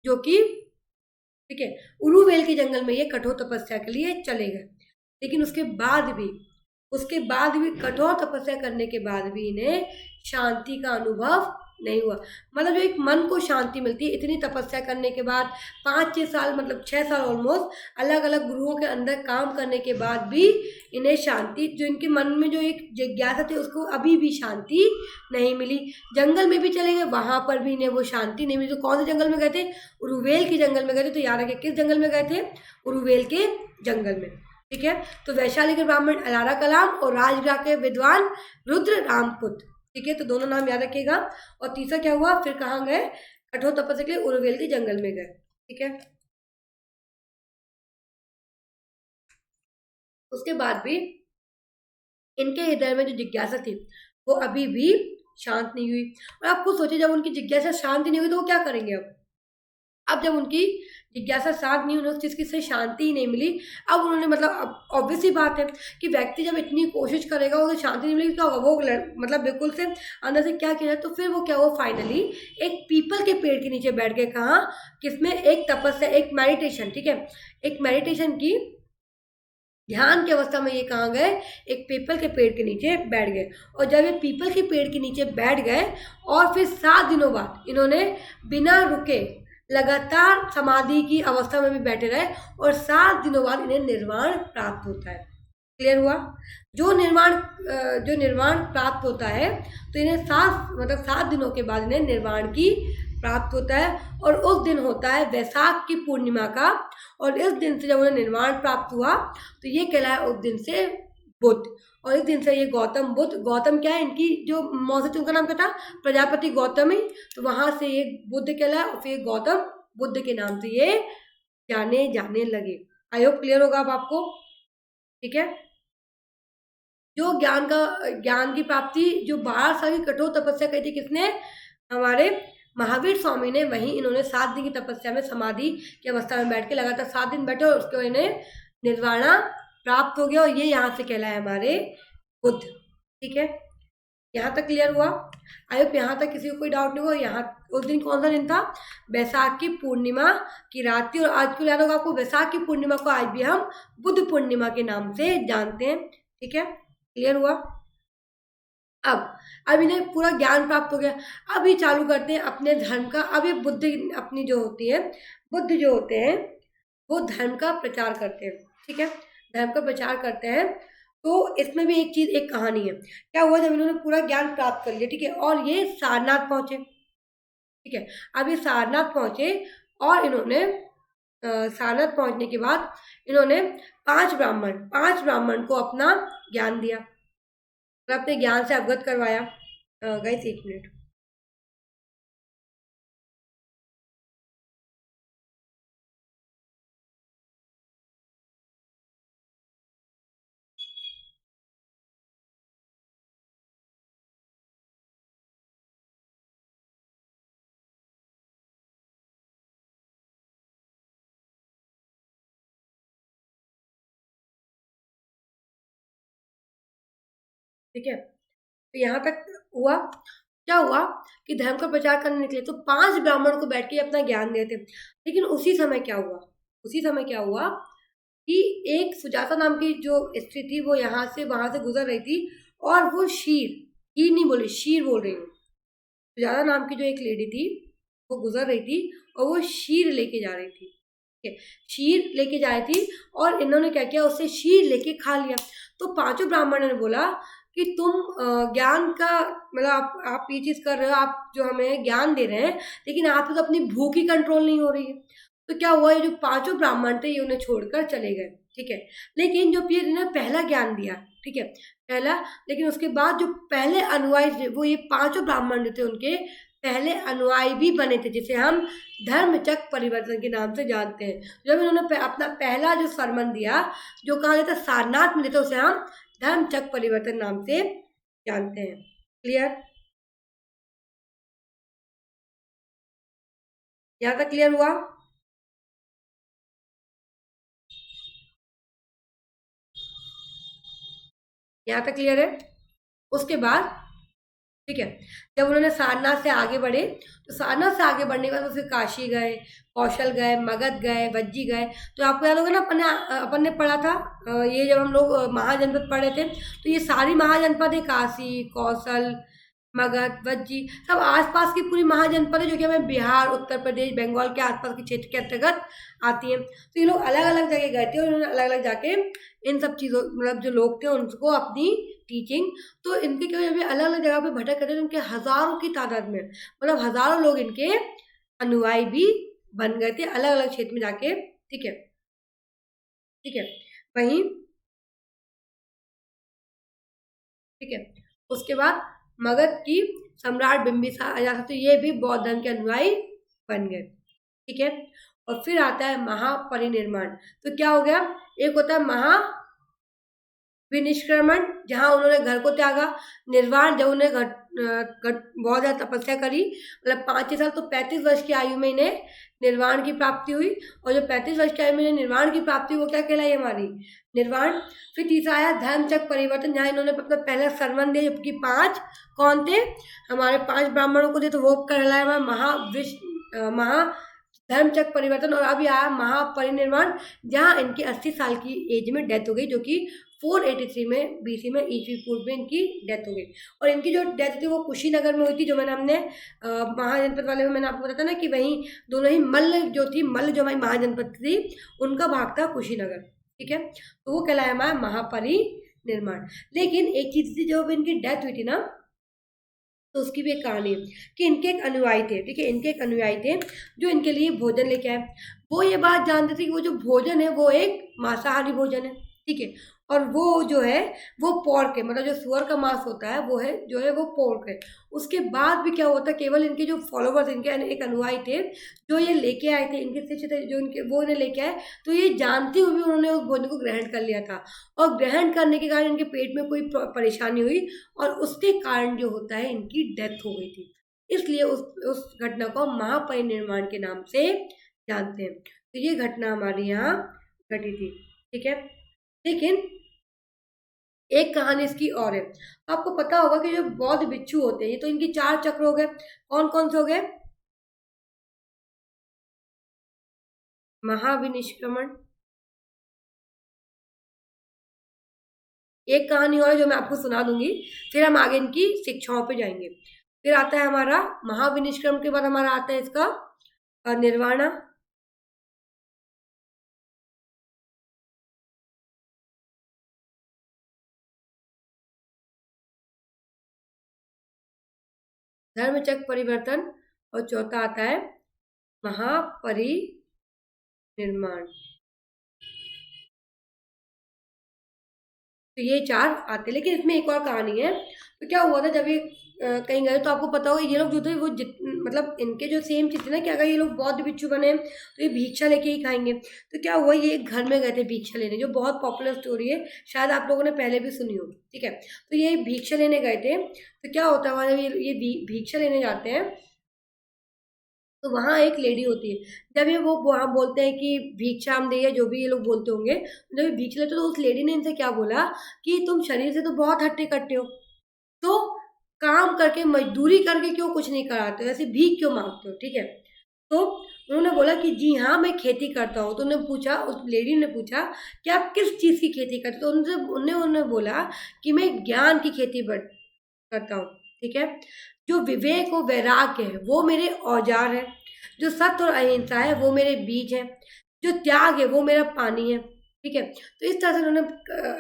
जो कि ठीक है, उरुवेल के जंगल में ये कठोर तपस्या के लिए चले गए। लेकिन उसके बाद भी कठोर तपस्या करने के बाद भी इन्हें शांति का अनुभव नहीं हुआ। मतलब जो एक मन को शांति मिलती है इतनी तपस्या करने के बाद, 5-6 साल, मतलब 6 साल ऑलमोस्ट अलग अलग गुरुओं के अंदर काम करने के बाद भी इन्हें शांति, जो इनके मन में जो एक जिज्ञासा थी उसको अभी भी शांति नहीं मिली। जंगल में भी चले गए, वहां पर भी इन्हें वो शांति नहीं मिली। तो कौन से जंगल में गए थे, उरुवेल के जंगल में गए थे। तो याद रखिए किस जंगल में गए थे, उरुवेल के जंगल में, ठीक है। तो वैशाली के ब्राह्मण अलारा कलाम और राजगृह के विद्वान रुद्र रामपुत, ठीक है। तो दोनों नाम याद रखिएगा। और तीसरा क्या हुआ, फिर कहाँ गए, कठोर तपस्या के लिए उरुवेल के जंगल में गए, ठीक है। उसके बाद भी इनके हृदय में जो जिज्ञासा थी वो अभी भी शांत नहीं हुई। और आपको सोचिए, जब उनकी जिज्ञासा शांत नहीं हुई तो वो क्या करेंगे अब जब उनकी जिज्ञासा शांत नहीं, उन्हें उस चीज की से शांति ही नहीं मिली। अब उन्होंने मतलब, अब ऑब्वियस ही बात है कि व्यक्ति जब इतनी कोशिश करेगा उसे शांति नहीं मिलेगी, क्या होगा, वो मतलब बिल्कुल से अंदर से क्या किया जाए। तो फिर वो क्या हुआ, फाइनली एक पीपल के पेड़ के नीचे बैठ गए। कहाँ, किसमें, एक तपस्या, एक मेडिटेशन, ठीक है, एक मेडिटेशन की ध्यान की अवस्था में ये कहाँ गए, एक पीपल के पेड़ के नीचे बैठ गए। और जब ये पीपल के पेड़ के नीचे बैठ गए और फिर 7 दिनों बाद इन्होंने बिना रुके लगातार समाधि की अवस्था में भी बैठे रहे, और 7 दिनों बाद इन्हें निर्वाण प्राप्त होता है। क्लियर हुआ। जो निर्वाण प्राप्त होता है, तो इन्हें 7 दिनों के बाद इन्हें निर्वाण की प्राप्त होता है। और उस दिन होता है वैशाख की पूर्णिमा का। और इस दिन से जब उन्हें निर्वाण प्राप्त हुआ, तो ये कहलाया उस दिन से बुद्ध। और इस दिन से ये गौतम बुद्ध, गौतम क्या है, इनकी जो मौसी थी उनका नाम क्या था, प्रजापति गौतम ही। तो वहां से ये बुद्ध कहलाया, और फिर गौतम बुद्ध के नाम से ये जाने जाने लगे। आई होप क्लियर होगा अब आपको, ठीक है। जो ज्ञान की प्राप्ति, जो 12 साल की कठोर तपस्या करी थी किसने, हमारे महावीर स्वामी ने, वहीं इन्होंने 7 दिन की तपस्या में समाधि की अवस्था में बैठ के लगातार 7 दिन बैठे, और उसके बाद इन्हें निर्वाणा प्राप्त हो गया। और ये यहाँ से कहलाए हमारे बुद्ध, ठीक है। यहाँ तक क्लियर हुआ। आई होप यहाँ तक किसी को कोई डाउट नहीं हुआ। यहाँ उस दिन कौन सा दिन था, वैशाख की पूर्णिमा की रात थी। और आज को याद होगा आपको, वैशाख की पूर्णिमा को आज भी हम बुद्ध पूर्णिमा के नाम से जानते हैं, ठीक है। क्लियर हुआ। अब इन्हें पूरा ज्ञान प्राप्त हो गया। अब ये चालू करते हैं अपने धर्म का। अब ये बुद्ध अपनी जो होती है, बुद्ध जो होते हैं वो धर्म का प्रचार करते हैं, ठीक है, धर्म का प्रचार करते हैं। तो इसमें भी एक चीज, एक कहानी है। क्या हुआ, जब इन्होंने पूरा ज्ञान प्राप्त कर लिया, ठीक है, और ये सारनाथ पहुंचे, ठीक है। अब ये सारनाथ पहुंचे, और इन्होंने सारनाथ पहुंचने के बाद इन्होंने 5 ब्राह्मण को अपना ज्ञान दिया, और अपने ज्ञान से अवगत करवाया। Guys, 1 minute. ठीक है। तो यहाँ तक हुआ। क्या हुआ कि धर्म का प्रचार करने निकले तो 5 ब्राह्मण को बैठ के अपना ज्ञान देते। लेकिन उसी समय क्या हुआ कि एक सुजाता नाम की जो स्त्री थी वो यहाँ से वहां से गुजर रही थी, और वो हीर नहीं बोली, शीर बोल रही हूँ। सुजाता नाम की जो एक लेडी थी वो गुजर रही थी और वो शीर लेके जा रही थी। ठीक है, शीर लेके जा रही थी और इन्होंने क्या किया, उससे शीर लेके खा लिया। तो पांचों ब्राह्मणों ने बोला कि तुम ज्ञान का मतलब आप ये चीज कर रहे हो, आप जो हमें ज्ञान दे रहे हैं, लेकिन आपको तो अपनी भूख ही कंट्रोल नहीं हो रही है। तो क्या हुआ, ये जो पांचों ब्राह्मण थे ये उन्हें छोड़कर चले गए। ठीक है, लेकिन जो पीर ने पहला ज्ञान दिया, ठीक है, पहला, लेकिन उसके बाद जो पहले अनुयायी थे वो ये पांचों ब्राह्मण जो थे उनके पहले अनुयायी भी बने थे, जिसे हम धर्मचक्र परिवर्तन के नाम से जानते हैं। जब इन्होंने अपना पहला जो सरमन दिया, जो कहा जाता है सारनाथ में देते, उसे हम धर्मचक्र परिवर्तन नाम से जानते हैं। क्लियर? यहाँ तक क्लियर हुआ? यहाँ तक क्लियर है? उसके बाद ठीक है, जब उन्होंने सारनाथ से आगे बढ़े, तो सारनाथ से आगे बढ़ने के बाद वो फिर काशी गए, कौशल गए, मगध गए, वज्जी गए। तो आपको याद होगा ना, अपन ने पढ़ा था, ये जब हम लोग महाजनपद पढ़े थे, तो ये सारी महाजनपद है, काशी, कौशल, मगध, वज्जी, सब आसपास की पूरी महाजनपद है, जो कि हमें बिहार, उत्तर प्रदेश, बंगाल के आसपास के क्षेत्र के अंतर्गत आती है। तो ये लोग अलग अलग जगह गए थे और उन्होंने अलग अलग जाके इन सब चीज़ों, मतलब जो लोग थे उनको अपनी टीचिंग, तो इनके क्या, जब ये अलग अलग जगह पे भटक करते थे, इनके हजारों की तादाद में, मतलब हजारों लोग इनके अनुयायी भी बन गए थे अलग अलग क्षेत्र में जाके। ठीक है, ठीक है, वहीं, ठीक है, उसके बाद मगध की सम्राट बिंबिसार अजातशत्रु, तो ये भी बौद्ध धर्म के अनुयायी बन गए। ठीक है, और फिर आता है महापरिनिर्माण। तो क्या हो गया, एक होता है महा विनिष्क्रमण, जहां उन्होंने घर को त्यागा। निर्वाण, जब उन्हें बहुत ज्यादा तपस्या करी, मतलब 5-6 साल, तो 35 वर्ष की आयु में इन्हें निर्वाण की प्राप्ति हुई। और जो 35 वर्ष की आयु में इन्हें निर्वाण की प्राप्ति, वो क्या कहलाई हमारी, निर्वाण। फिर तीसरा आया धर्मचक्र परिवर्तन, जहाँ इन्होंने अपना पहला सरमन दिया, जबकि 5 कौन थे, हमारे 5 ब्राह्मणों को दिए, तो वो कहलाया महा धर्मचक्र परिवर्तन। और अभी आया महापरिनिर्वाण, जहां इनकी 80 साल की एज में डेथ हो गई, जो कि 483 में बीसी में ईस्वी पूर्व में इनकी डेथ हो गई। और इनकी जो डेथ थी वो कुशीनगर में हुई थी, जो हमने महाजनपद वाले में मैंने आपको बताया ना कि वहीं दोनों ही मल्ल जो हमारी महाजनपद थी, उनका भाग था कुशीनगर। ठीक है, तो वो कहलाया हमारा महापरिनिर्माण। लेकिन एक चीज थी, जो इनकी डेथ हुई थी ना, तो उसकी भी एक कहानी है कि इनके एक अनुयायी थे। ठीक है, इनके एक अनुयायी थे जो इनके लिए भोजन लेके आए। वो ये बात जानते थे कि वो जो भोजन है वो एक मांसाहारी भोजन है। ठीक है, और वो जो है वो पोर्क है, मतलब जो सुअर का मांस होता है वो है, जो है वो पोर्क है। उसके बाद भी क्या होता है, केवल इनके जो फॉलोवर्स, इनके एक अनुयायी थे जो ये लेके आए थे, इनके शिष्य थे जो इनके, वो इन्हें लेके आए, तो ये जानते हुए भी उन्होंने उस भोजन को ग्रहण कर लिया था। और ग्रहण करने के कारण इनके पेट में कोई परेशानी हुई, और उसके कारण जो होता है इनकी डेथ हो गई थी। इसलिए उस घटना को हम महापरिनिर्वाण के नाम से जानते हैं। तो ये घटना हमारे यहाँ घटी थी। ठीक है, लेकिन एक कहानी इसकी और है। आपको पता होगा कि जो बौद्ध भिक्षु होते हैं, ये तो इनके 4 चक्र हो गए। कौन कौन से हो गए, महाविनिष्क्रमण, एक कहानी और है जो मैं आपको सुना दूंगी, फिर हम आगे इनकी शिक्षाओं पे जाएंगे। फिर आता है हमारा महाविनिष्क्रम के बाद हमारा आता है इसका निर्वाणा। धर्मचक्र परिवर्तन, और चौथा आता है महापरिनिर्माण। तो ये 4 आते, लेकिन इसमें एक और कहानी है। तो क्या हुआ था, जब ये कहीं गए, तो आपको पता होगा ये लोग जो थे वो मतलब इनके जो सेम चीज थी ना, कि अगर ये लोग बौद्ध भिक्षु बने तो ये भिक्षा लेके ही खाएंगे। तो क्या हुआ, ये एक घर में गए थे भिक्षा लेने, जो बहुत पॉपुलर स्टोरी है, शायद आप लोगों ने पहले भी सुनी हो। ठीक है, तो ये भिक्षा लेने गए थे। तो क्या होता है, जब ये भिक्षा लेने जाते हैं, तो वहाँ एक लेडी होती है। जब ये वो वहाँ बोलते हैं कि भिक्षा हम दे, जो भी ये लोग बोलते होंगे, जब ये भिक्षा लेते, तो उस लेडी ने इनसे क्या बोला कि तुम शरीर से तो बहुत हट्टे कट्टे हो, काम करके मजदूरी करके क्यों कुछ नहीं कराते हो, ऐसे भीख क्यों मांगते हो, ठीक है। तो उन्होंने बोला कि जी हाँ मैं खेती करता हूँ। तो उन्होंने पूछा, उस लेडी ने पूछा कि आप किस चीज़ की खेती करते हो। तो उन्होंने बोला कि मैं ज्ञान की खेती करता हूँ, ठीक है। जो विवेक और वैराग्य है वो मेरे औजार है, जो सत्य और अहिंसा है वो मेरे बीज है, जो त्याग है वो मेरा पानी है, ठीक है। तो इस तरह से उन्होंने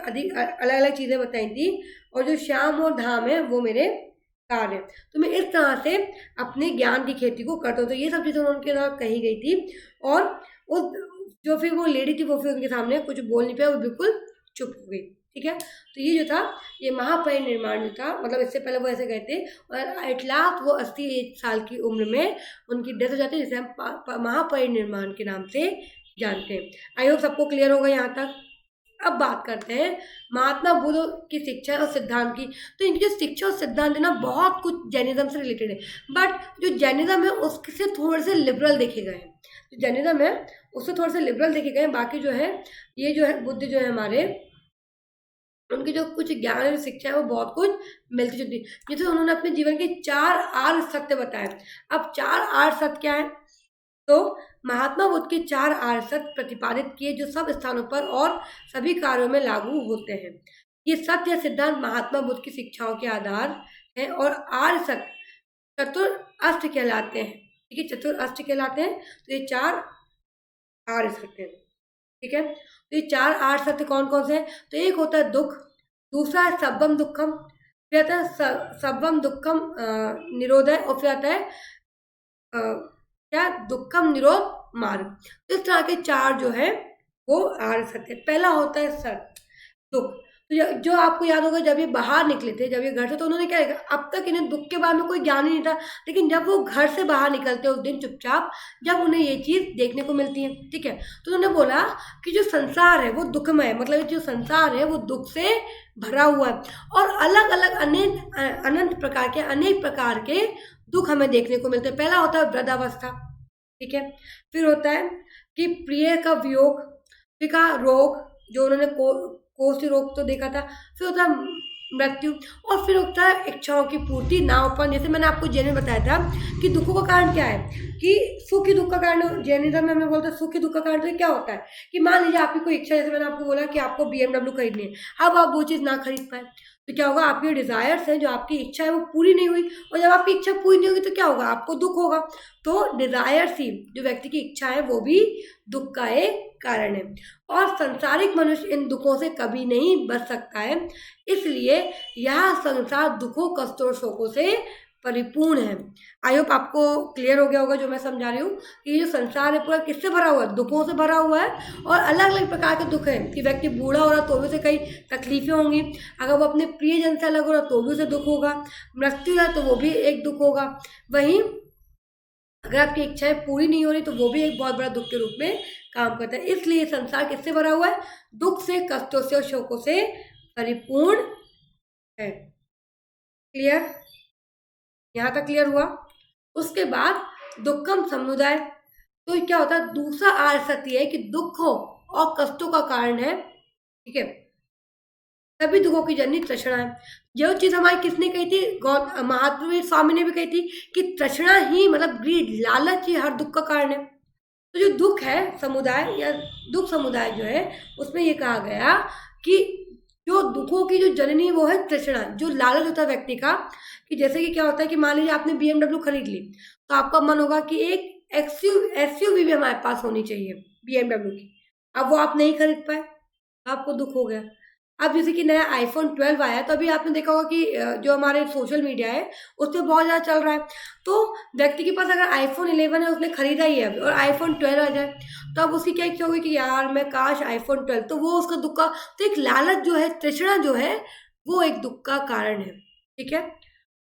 अधिक अलग अलग चीज़ें बताई थी। और जो श्याम और धाम है वो मेरे कार्य। तो मैं इस तरह से अपने ज्ञान की खेती को करता हूँ। तो ये सब चीज़ें उनके साथ कही गई थी। और उस जो फिर वो लेडी थी वो फिर उनके सामने कुछ बोल नहीं पाई, वो बिल्कुल चुप हो गई, ठीक है। तो ये जो था, ये महापरिनिर्वाण जो था, मतलब इससे पहले वो ऐसे गए थे और एट लास्ट वो 80 साल की उम्र में उनकी डेथ हो जाती है, जिसे हम महापरिनिर्वाण के नाम से जानते हैं। आई होप सबको क्लियर होगा यहाँ तक। अब बात करते हैं महात्मा बुद्ध की शिक्षा और सिद्धांत की। तो इनकी जो शिक्षा और सिद्धांत है ना, बहुत कुछ जैनिज्म से रिलेटेड है, बट जो जैनिज्म है उससे थोड़े से लिबरल देखे गए हैं। जो जैनिज्म है उससे थोड़े से लिबरल देखे गए हैं। बाकी जो है ये जो है बुद्ध जो है हमारे, उनकी जो कुछ ज्ञान और शिक्षा है वो बहुत कुछ मिलती जुलती। जैसे उन्होंने अपने जीवन के 4 आर्य सत्य बताए। अब 4 आर्य सत्य क्या है? तो महात्मा बुद्ध के 4 आर्य सत्य प्रतिपादित किए जो सब स्थानों पर और सभी कार्यों में लागू होते हैं। ये सत्य या सिद्धांत महात्मा बुद्ध की शिक्षाओं के आधार है। और आर्य सत्य चतुर अष्ट कहलाते हैं, ठीक है, चतुर अष्ट कहलाते हैं। तो ये 4 आर्य सत्य हैं, ठीक है। तो ये 4 आर्य सत्य कौन कौन से हैं? तो एक होता है दुख, दूसरा है सब्बम दुक्खम, फिर आता है सब्बम दुक्खम निरोधय, और फिर आता है क्या, दुक्खम निरोध मार्ग। इस तरह के 4 जो है वो आर्य सत्य। पहला होता है सत्य, दुख। तो जो आपको याद होगा, जब ये बाहर निकले थे, जब ये घर से, तो उन्होंने क्या किया, अब तक इन्हें दुख के बारे में कोई ज्ञान ही नहीं था। लेकिन जब वो घर से बाहर निकलते हैं उस दिन चुपचाप, जब उन्हें ये चीज़ देखने को मिलती है, ठीक है, तो उन्होंने बोला कि जो संसार है वो दुखमय है, मतलब जो संसार है वो दुख से भरा हुआ है। और अलग अलग अनंत प्रकार के, अनेक प्रकार के दुख हमें देखने को मिलते हैं। पहला होता है वृद्धावस्था, ठीक है। फिर होता है कि प्रिय का वियोग, फिर का रोग, जो उन्होंने कोष्ठ रोग तो देखा था। फिर होता है मृत्यु, और फिर होता है इच्छाओं की पूर्ति ना हो पाना। जैसे मैंने आपको जैन में बताया था कि दुखों का कारण क्या है, कि सुख ही दुख का कारण। जैनिज्म में हमें बोलते हैं सुख ही दुख का कारण। तो क्या होता है कि मान लीजिए आपकी कोई इच्छा, जैसे मैंने आपको बोला कि आपको BMW खरीदनी है, अब आप वो चीज़ ना खरीद पाए, तो क्या होगा, आपके डिजायर्स हैं, जो आपकी इच्छा है वो पूरी नहीं हुई। और जब आपकी इच्छा पूरी नहीं होगी तो क्या होगा, आपको दुख होगा। तो डिजायर्स ही, जो व्यक्ति की इच्छा है, वो भी दुख का एक कारण है। और संसारिक मनुष्य इन दुखों से कभी नहीं बच सकता है, इसलिए यह संसार दुखों, कष्टों और शोकों से परिपूर्ण है। आई होप आपको क्लियर हो गया होगा जो मैं समझा रही हूँ, कि ये जो संसार है पूरा किससे भरा हुआ है, दुखों से भरा हुआ है। और अलग अलग प्रकार के दुख हैं, कि व्यक्ति बूढ़ा हो रहा तो भी उसे कई तकलीफें होंगी, अगर वो अपने प्रियजन से अलग हो रहा तो भी उसे दुख होगा, मृत्यु है तो वो भी एक दुख होगा। वहीं अगर आपकी इच्छाएं पूरी नहीं हो रही तो वो भी एक बहुत बड़ा दुख के रूप में काम करता है। इसलिए संसार किससे भरा हुआ है, दुख से, कष्टों से और शोकों से परिपूर्ण है। क्लियर, यहाँ तक क्लियर हुआ। उसके बाद दुखम समुदाय। तो क्या होता है, दूसरा आर्य सत्य है कि दुखों और कष्टों का कारण है, ठीक है, सभी दुखों की जननी तृष्णा है। जो चीज हमारी किसने कही थी, महात्मा स्वामी ने भी कही थी कि तृष्णा ही, मतलब ग्रीड, लालच ही हर दुख का कारण है। तो जो दुख है समुदाय, या दुख समुदाय जो है, उसमें ये कहा गया कि जो दुखों की जो जननी वो है तृष्णा, जो लालच होता है व्यक्ति का। कि जैसे कि क्या होता है कि मान लीजिए आपने BMW खरीद ली, तो आपका मन होगा कि एक SUV भी हमारे पास होनी चाहिए BMW की। अब वो आप नहीं खरीद पाए, आपको दुख हो गया। अब जैसे कि नया iPhone 12 आया है, तो अभी आपने देखा होगा कि जो हमारे सोशल मीडिया है उस पर बहुत ज़्यादा चल रहा है। तो व्यक्ति के पास अगर iPhone 11 है, उसने खरीदा ही है अभी, और iPhone 12 आ जाए, तो अब उसकी क्या इच्छा होगी कि यार मैं काश iPhone 12, तो वो उसका दुख का। तो एक लालच जो है, तृष्णा जो है, वो एक दुख का कारण है, ठीक है।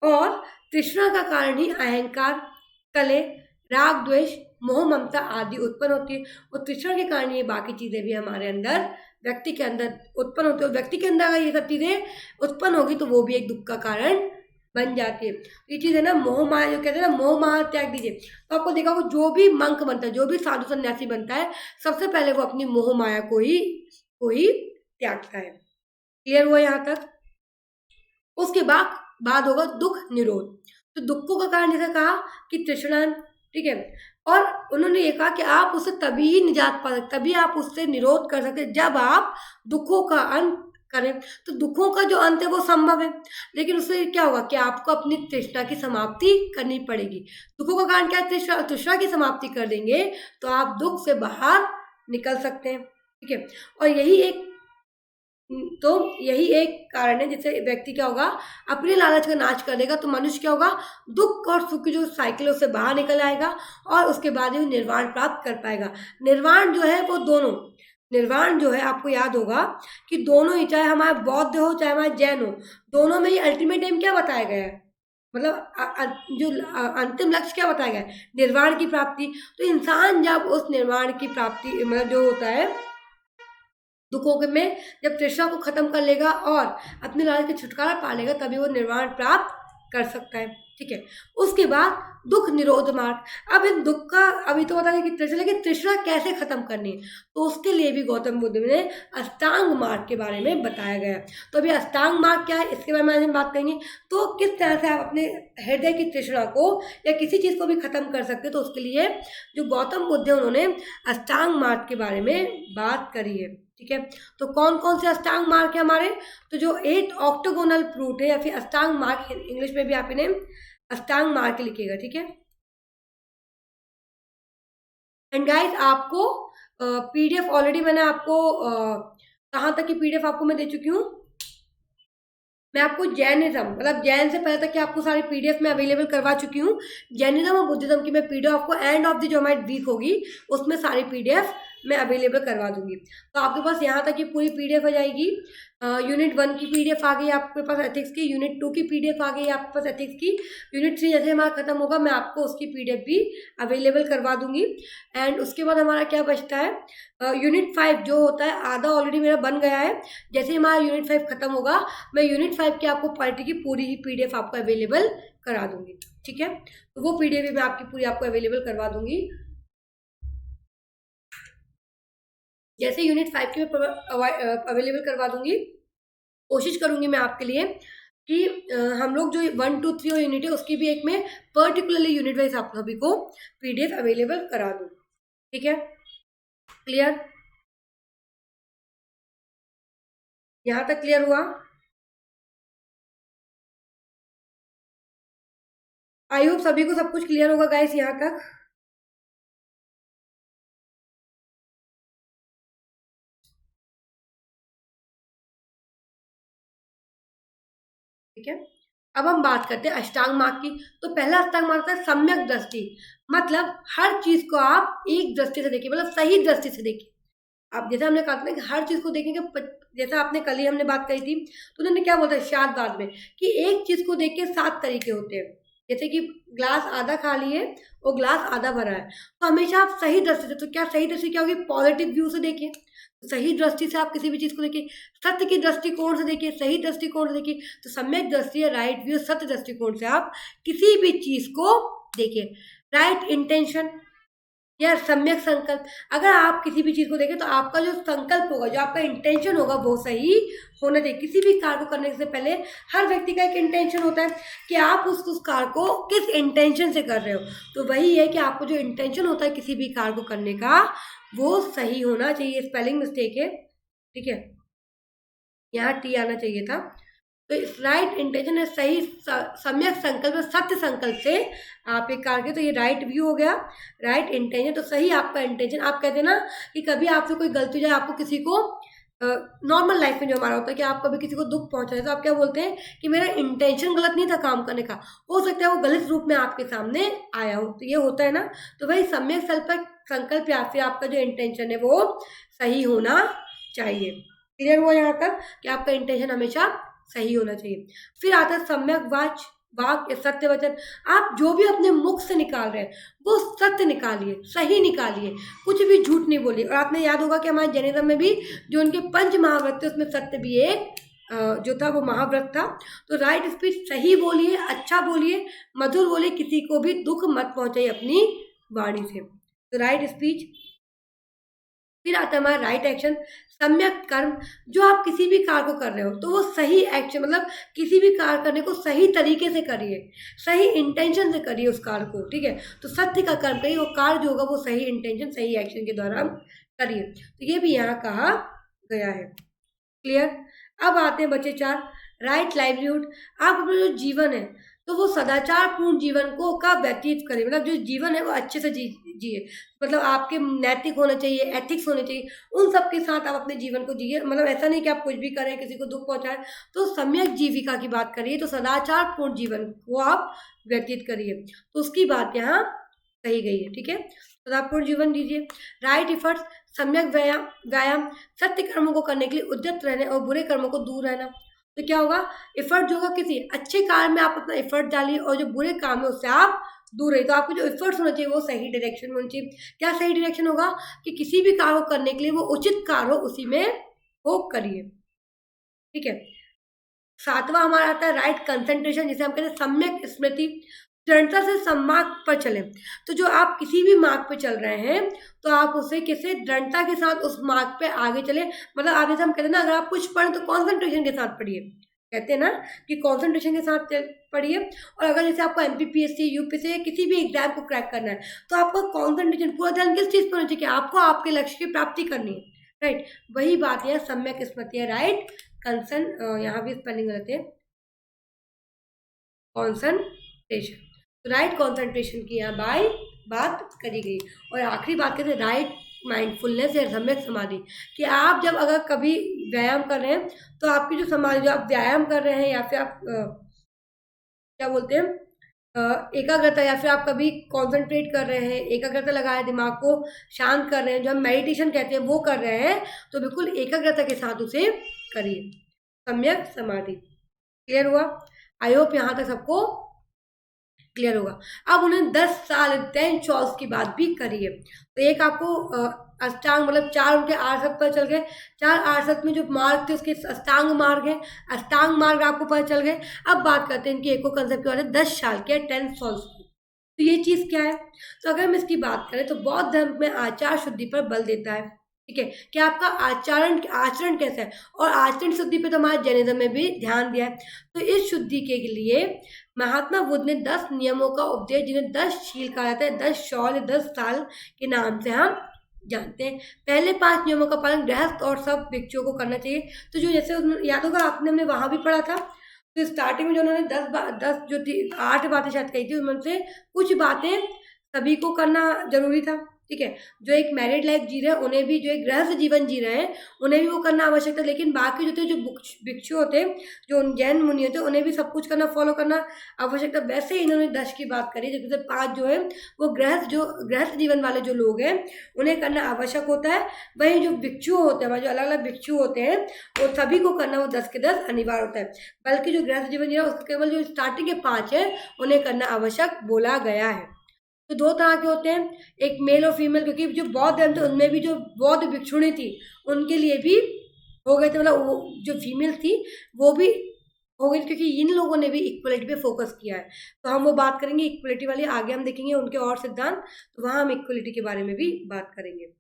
और तृष्णा का कारण ही अहंकार, कले, राग, द्वेष, मोह, ममता आदि उत्पन्न होती है। और तृष्णा के कारण ये बाकी चीजें भी हमारे अंदर, व्यक्ति के अंदर उत्पन्न होती है। और व्यक्ति के अंदर अगर ये सब चीजें उत्पन्न होगी तो वो भी एक दुख का कारण बन जाती है। ये चीज है ना, मोह माया, जो कहते हैं ना, मोह माया त्याग दीजिए। तो आपको देखा होगा जो भी मंक बनता है, जो भी साधु सन्यासी बनता है, सबसे पहले वो अपनी मोह माया को ही त्यागता है। क्लियर हुआ यहाँ तक। उसके बाद बाद होगा दुख निरोध। तो दुखों का कारण जैसे कहा कि तृष्णा, ठीक है, और उन्होंने ये कहा कि आप उससे तभी ही निजात पा सकते, तभी आप उससे निरोध कर सकते जब आप दुखों का अंत करें। तो दुखों का जो अंत है वो संभव है, लेकिन उससे क्या होगा कि आपको अपनी तृष्णा की समाप्ति करनी पड़ेगी। दुखों का कारण क्या है? तृष्णा। तृष्णा की समाप्ति कर देंगे तो आप दुख से बाहर निकल सकते हैं, ठीक है। और यही एक कारण है जिससे व्यक्ति क्या होगा, अपने लालच का नाश कर देगा तो मनुष्य क्या होगा, दुख और सुख की जो साइकिल है उससे बाहर निकल आएगा और उसके बाद ही निर्वाण प्राप्त कर पाएगा। निर्वाण जो है वो दोनों, निर्वाण जो है आपको याद होगा कि दोनों ही, चाहे हमारा बौद्ध हो चाहे हमारा जैन हो, दोनों में ही अल्टीमेट एम क्या बताया गया है, मतलब जो अंतिम लक्ष्य क्या बताया गया है, निर्वाण की प्राप्ति। तो इंसान जब उस निर्वाण की प्राप्ति मतलब जो होता है दुखों के में जब तृष्णा को खत्म कर लेगा और अपने लालच के छुटकारा पा लेगा तभी वो निर्वाण प्राप्त कर सकता है, ठीक है। उसके बाद दुख निरोध मार्ग। अब इन दुख का अभी तो पता नहीं कि तृष्णा, लेकिन तृष्णा कैसे खत्म करनी है तो उसके लिए भी गौतम बुद्ध ने अष्टांग मार्ग के बारे में बताया गया। तो अभी अष्टांग मार्ग क्या है इसके बारे में आज हम बात करेंगे। तो किस तरह से आप अपने हृदय की तृष्णा को या किसी चीज को भी खत्म कर सकते हैं, तो उसके लिए जो गौतम बुद्ध है उन्होंने अष्टांग मार्ग के बारे में बात करी है, ठीक है। तो कौन कौन से अष्टांग मार्ग है हमारे, तो जो 8 ऑक्टोगोनल फ्रूट है या फिर अष्टांग मार्ग, इंग्लिश में भी आप इन्हें अष्टांग मार्ग लिखिएगा, ठीक है। एंड गाइस आपको पीडीएफ ऑलरेडी मैंने आपको कहाँ तक की पीडीएफ आपको मैं दे चुकी हूँ, मैं आपको जैनिज्म मतलब जैन से पहले तक की आपको सारी पीडीएफ में अवेलेबल करवा चुकी हूँ। जैनिज्म और बुद्धिज्म की मैं पीडीएफ आपको एंड ऑफ द जो हमारी वीक होगी उसमें सारी पीडीएफ मैं अवेलेबल करवा दूंगी। तो आपके पास यहाँ तक की पूरी पीडीएफ आ जाएगी। यूनिट 1 की पीडीएफ आ गई आपके पास एथिक्स की, यूनिट 2 की पीडीएफ आ गई आपके पास एथिक्स की, यूनिट 3 जैसे हमारा खत्म होगा मैं आपको उसकी पीडीएफ भी अवेलेबल करवा दूंगी। एंड उसके बाद हमारा क्या बचता है, यूनिट 5 जो होता है आधा ऑलरेडी मेरा बन गया है। जैसे हमारा यूनिट 5 खत्म होगा मैं यूनिट 5 की आपको पॉलिटी की पूरी ही पीडीएफ आपको अवेलेबल करा दूंगी, ठीक है। तो वो पीडीएफ भी मैं आपकी पूरी आपको अवेलेबल करवा दूंगी। जैसे यूनिट 5 की मैं अवेलेबल करवा दूंगी, कोशिश करूंगी मैं आपके लिए कि हम लोग जो 1 2 3 और यूनिट है उसकी भी एक में पर्टिकुलरली यूनिट वाइज आप सभी को पीडीएफ अवेलेबल करा दूँ, ठीक है। क्लियर, यहाँ तक क्लियर हुआ? आई होप सभी को सब कुछ क्लियर होगा गाइस यहाँ तक। ठीक है, अब हम बात करते हैं अष्टांग मार्ग की। तो पहला अष्टांग मार्ग है सम्यक दृष्टि, मतलब हर चीज को आप एक दृष्टि से देखिए, मतलब सही दृष्टि से देखिए। अब जैसे हमने कहा था ना कि हर चीज को देखेंगे, जैसा आपने कल ही हमने बात करी थी तो उन्होंने क्या बोलता है शाद बाद में कि एक चीज को देख के 7 तरीके होते हैं। जैसे कि ग्लास आधा खाली है और ग्लास आधा भरा है, तो हमेशा आप सही दृष्टि से, तो क्या सही दृष्टि क्या होगी, पॉजिटिव व्यू से देखिए, सही दृष्टि से आप किसी भी चीज को देखिए, सत्य की दृष्टिकोण से देखिए, सही दृष्टिकोण से देखिए। तो सम्यक दृष्टि है राइट व्यू, सत्य दृष्टिकोण से आप किसी भी चीज को देखिए। राइट इंटेंशन या सम्यक संकल्प, अगर आप किसी भी चीज को देखें तो आपका जो संकल्प होगा, जो आपका इंटेंशन होगा वो सही होना चाहिए। किसी भी कार्य को करने से पहले हर व्यक्ति का एक इंटेंशन होता है कि आप उस कार्य को किस इंटेंशन से कर रहे हो। तो वही है कि आपको जो इंटेंशन होता है किसी भी कार्य को करने का वो सही होना चाहिए। स्पेलिंग मिस्टेक है, ठीक है, यहाँ टी आना चाहिए था। तो राइट इंटेंशन है सही सम्यक संकल्प, सत्य संकल्प से आप एक कार्य, तो ये राइट व्यू हो गया, राइट इंटेंशन। तो सही आपका इंटेंशन, आप कहते हैं ना कि कभी आपसे कोई गलती हो जाए, आपको किसी को नॉर्मल लाइफ में जो हमारा होता है कि आप कभी किसी को दुख पहुंचाए तो आप क्या बोलते हैं कि मेरा इंटेंशन गलत नहीं था काम करने का, हो सकता है वो गलत रूप में आपके सामने आया हो, तो ये होता है ना। तो वही सम्यक संकल्प या फिर आपका जो इंटेंशन है वो सही होना चाहिए। क्लियर हुआ यहाँ तक कि आपका इंटेंशन हमेशा सही होना चाहिए। फिर आता है सम्यक वाक्य सत्य वचन, आप जो भी अपने मुख से निकाल रहे हैं वो सत्य निकालिए, सही निकालिए, कुछ भी झूठ नहीं बोलिए। और आपने याद होगा कि हमारे जैनिज्म में भी जो उनके 5 महाव्रत थे उसमें सत्य भी एक जो था वो महाव्रत था। तो राइट स्पीच, सही बोलिए, अच्छा बोलिए, मधुर बोलिए, किसी को भी दुख मत पहुंचाइए अपनी वाणी से। तो राइट स्पीच। फिर आता है हमारा राइट एक्शन, सम्यक कर्म। जो आप किसी भी कार्य को कर रहे हो तो वो सही एक्शन, मतलब किसी भी कार्य करने को सही तरीके से करिए, सही इंटेंशन से करिए उस कार्य को, ठीक है। तो सत्य का कर्म करिए, वो कार्य जो होगा वो सही इंटेंशन, सही एक्शन के द्वारा करिए। तो ये भी यहाँ कहा गया है। क्लियर। अब आते हैं बच्चे 4, राइट लाइवलीहुड। आप अपना जो जीवन है तो वो सदाचार पूर्ण जीवन को का व्यतीत करें, मतलब जो जीवन है वो अच्छे से जिए, मतलब आपके नैतिक होना चाहिए, एथिक्स होने चाहिए, उन सब के साथ आप अपने जीवन को जिए। मतलब ऐसा नहीं कि आप कुछ भी करें, किसी को दुख पहुंचाएं। तो सम्यक जीविका की बात करिए, तो सदाचार पूर्ण जीवन को आप व्यतीत करिए, तो उसकी बात यहाँ कही गई है, ठीक है। सदापूर्ण जीवन दीजिए। राइट इफर्ट्स, सम्यक व्यायाम, सत्य कर्मों को करने के लिए उद्यत रहने और बुरे कर्मों को दूर रहना। तो क्या होगा, एफर्ट जो होगा किसी अच्छे कार्य में आप अपना एफर्ट डालिए, और जो बुरे काम है उससे आप दूर रहिए। तो आपको जो एफर्ट्स होना चाहिए वो सही डायरेक्शन में होना चाहिए। क्या सही डायरेक्शन होगा कि किसी भी कार्य को करने के लिए वो उचित कार्य हो, उसी में वो करिए, ठीक है। 7वां हमारा आता है राइट कंसंट्रेशन, जिसे हम कहते हैं सम्यक स्मृति, दृढ़ता से सम्मार्ग पर चले। तो जो आप किसी भी मार्ग पे चल रहे हैं तो आप उसे किसी दृढ़ता के साथ उस मार्ग पे आगे चले। मतलब आप जैसे हम कहते हैं ना, अगर आप कुछ पढ़ें तो कॉन्सेंट्रेशन के साथ पढ़िए, कहते हैं ना कि कॉन्सेंट्रेशन के साथ पढ़िए। और अगर जैसे आपको MPPSC, UPSC या किसी भी एग्जाम को क्रैक करना है तो आपको कॉन्सेंट्रेशन, पूरा ध्यान किस चीज पर होना चाहिए कि आपको आपके लक्ष्य की प्राप्ति करनी है, राइट। वही बात है सम्यक स्मृति है, राइट कंसन, यहाँ भी स्पेलिंग गलत है, कॉन्सेंट्रेशन। राइट कॉन्सेंट्रेशन की यहाँ बात करी गई। और आखिरी बात कहते हैं राइट माइंडफुलनेस या सम्यक समाधि, कि आप जब अगर कभी व्यायाम कर रहे हैं तो आपकी जो समाधि, जो आप व्यायाम कर रहे हैं या फिर आप क्या बोलते हैं एकाग्रता, या फिर आप कभी कॉन्सेंट्रेट कर रहे हैं, एकाग्रता लगाए दिमाग को शांत कर रहे हैं, जो हम मेडिटेशन कहते हैं वो कर रहे हैं, तो बिल्कुल एकाग्रता के साथ उसे करिए, सम्यक समाधि। क्लियर हुआ? आई होप यहाँ तक सबको क्लियर होगा। अब उन्हें 10 साल 10 चॉल्स की बात भी करी है। तो एक आपको अष्टांग, मतलब 4 उनके आर्सत पर चल गए, 4 आर्सत में जो मार्ग थे उसके अष्टांग मार्ग है, अष्टांग मार्ग आपको पता चल गए। अब बात करते हैं इनकी एको कंसेप्ट के बारे में, 10 साल के 10 सॉल्स की। तो ये चीज क्या है? तो अगर हम इसकी बात करें तो बौद्ध धर्म में आचार शुद्धि पर बल देता है, ठीक है, कि आपका आचरण कैसा है, और आचरण शुद्धि पे तो हमारे जैनिज्म में भी ध्यान दिया है। तो इस शुद्धि के लिए महात्मा बुद्ध ने 10 नियमों का उपदेश, जिन्हें 10 शील कहा जाता है, 10 शौल, 10 साल के नाम से हम जानते हैं। पहले 5 नियमों का पालन गृहस्थ और सब भिक्षुओं को करना चाहिए। तो जो जैसे याद होगा आपने, हमने वहां भी पढ़ा था, तो स्टार्टिंग में जो उन्होंने 10 जो थी 8 बातें शायद कही थी, उनमें से कुछ बातें सभी को करना जरूरी था, ठीक है। जो एक मैरिड लाइफ जी रहे हैं उन्हें भी, जो एक गृहस्थ जीवन जी रहे हैं उन्हें भी वो करना आवश्यक था। लेकिन बाकी जो थे, जो भिक्षु होते, जो जैन मुनि होते, उन्हें भी सब कुछ करना, फॉलो करना आवश्यक था। वैसे ही इन्होंने 10 की बात करी, जैसे 5 जो है वो गृहस्थ जीवन वाले जो लोग हैं उन्हें करना आवश्यक होता है। वही जो भिक्षु होते हैं, जो अलग अलग भिक्षु होते हैं, वो सभी को करना वो 10 के 10 अनिवार्य होता है। बल्कि जो गृहस्थ जीवन जी रहा है उसका केवल जो स्टार्टिंग के 5 है उन्हें करना आवश्यक बोला गया है। तो 2 तरह के होते हैं, एक मेल और फीमेल, क्योंकि जो बौद्ध धर्म थे उनमें भी जो बौद्ध भिक्षुणी थी उनके लिए भी हो गए थे, मतलब वो जो फीमेल थी वो भी हो गई, क्योंकि इन लोगों ने भी इक्वलिटी पे फोकस किया है। तो हम वो बात करेंगे इक्वलिटी वाली, आगे हम देखेंगे उनके और सिद्धांत, तो वहां हम इक्वलिटी के बारे में भी बात करेंगे।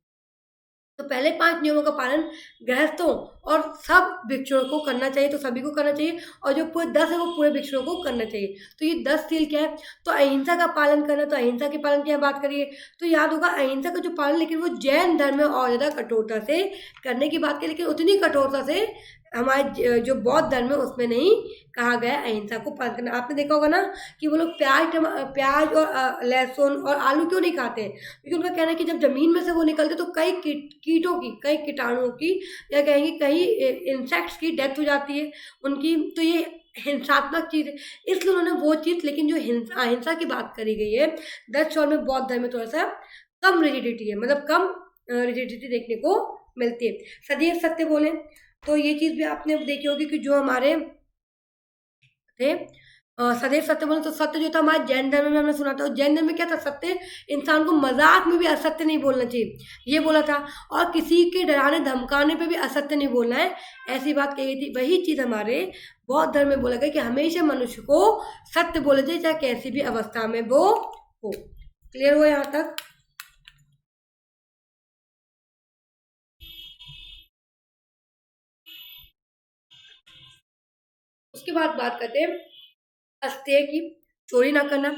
तो पहले 5 नियमों का पालन गृहस्थों और सब भिक्षुओं को करना चाहिए, तो सभी को करना चाहिए, और जो पूरे 10 है वो पूरे भिक्षुओं को करना चाहिए। तो ये 10 सील क्या है? तो अहिंसा का पालन करना, तो अहिंसा के पालन की बात करिए तो याद होगा अहिंसा का जो पालन, लेकिन वो जैन धर्म में और ज्यादा कठोरता से करने की बात की, लेकिन उतनी कठोरता से हमारे जो बौद्ध धर्म है उसमें नहीं कहा गया अहिंसा को पालन करना। आपने देखा होगा ना कि वो लोग प्याज और लहसुन और आलू क्यों नहीं खाते हैं? क्योंकि उनका कहना है कि जब जमीन में से वो निकलते तो कई कीटों की, कई कीटाणुओं की, या कहेंगे कई इंसेक्ट्स की डेथ हो जाती है उनकी। तो ये हिंसात्मक चीज है, इसलिए उन्होंने वो चीज, लेकिन जो अहिंसा की बात करी गई है 10 शौल में, बौद्ध धर्म में थोड़ा सा कम रिजिडिटी है, मतलब कम रिजिडिटी देखने को मिलती है। सदैव सत्य बोले, तो ये चीज भी आपने देखी होगी कि जो हमारे थे सदैव सत्य बोले, तो सत्य जो था हमारे जैन धर्म में हमने सुना था। जैन धर्म में क्या था? सत्य, इंसान को मजाक में भी असत्य नहीं बोलना चाहिए, ये बोला था, और किसी के डराने धमकाने पे भी असत्य नहीं बोलना है, ऐसी बात कही थी। वही चीज हमारे बौद्ध धर्म में बोला गया कि हमेशा मनुष्य को सत्य बोलना चाहिए, चाहे कैसी भी अवस्था में वो हो। क्लियर हुआ यहाँ तक? उसके बाद बात करते हैं अस्तेय की, चोरी ना करना।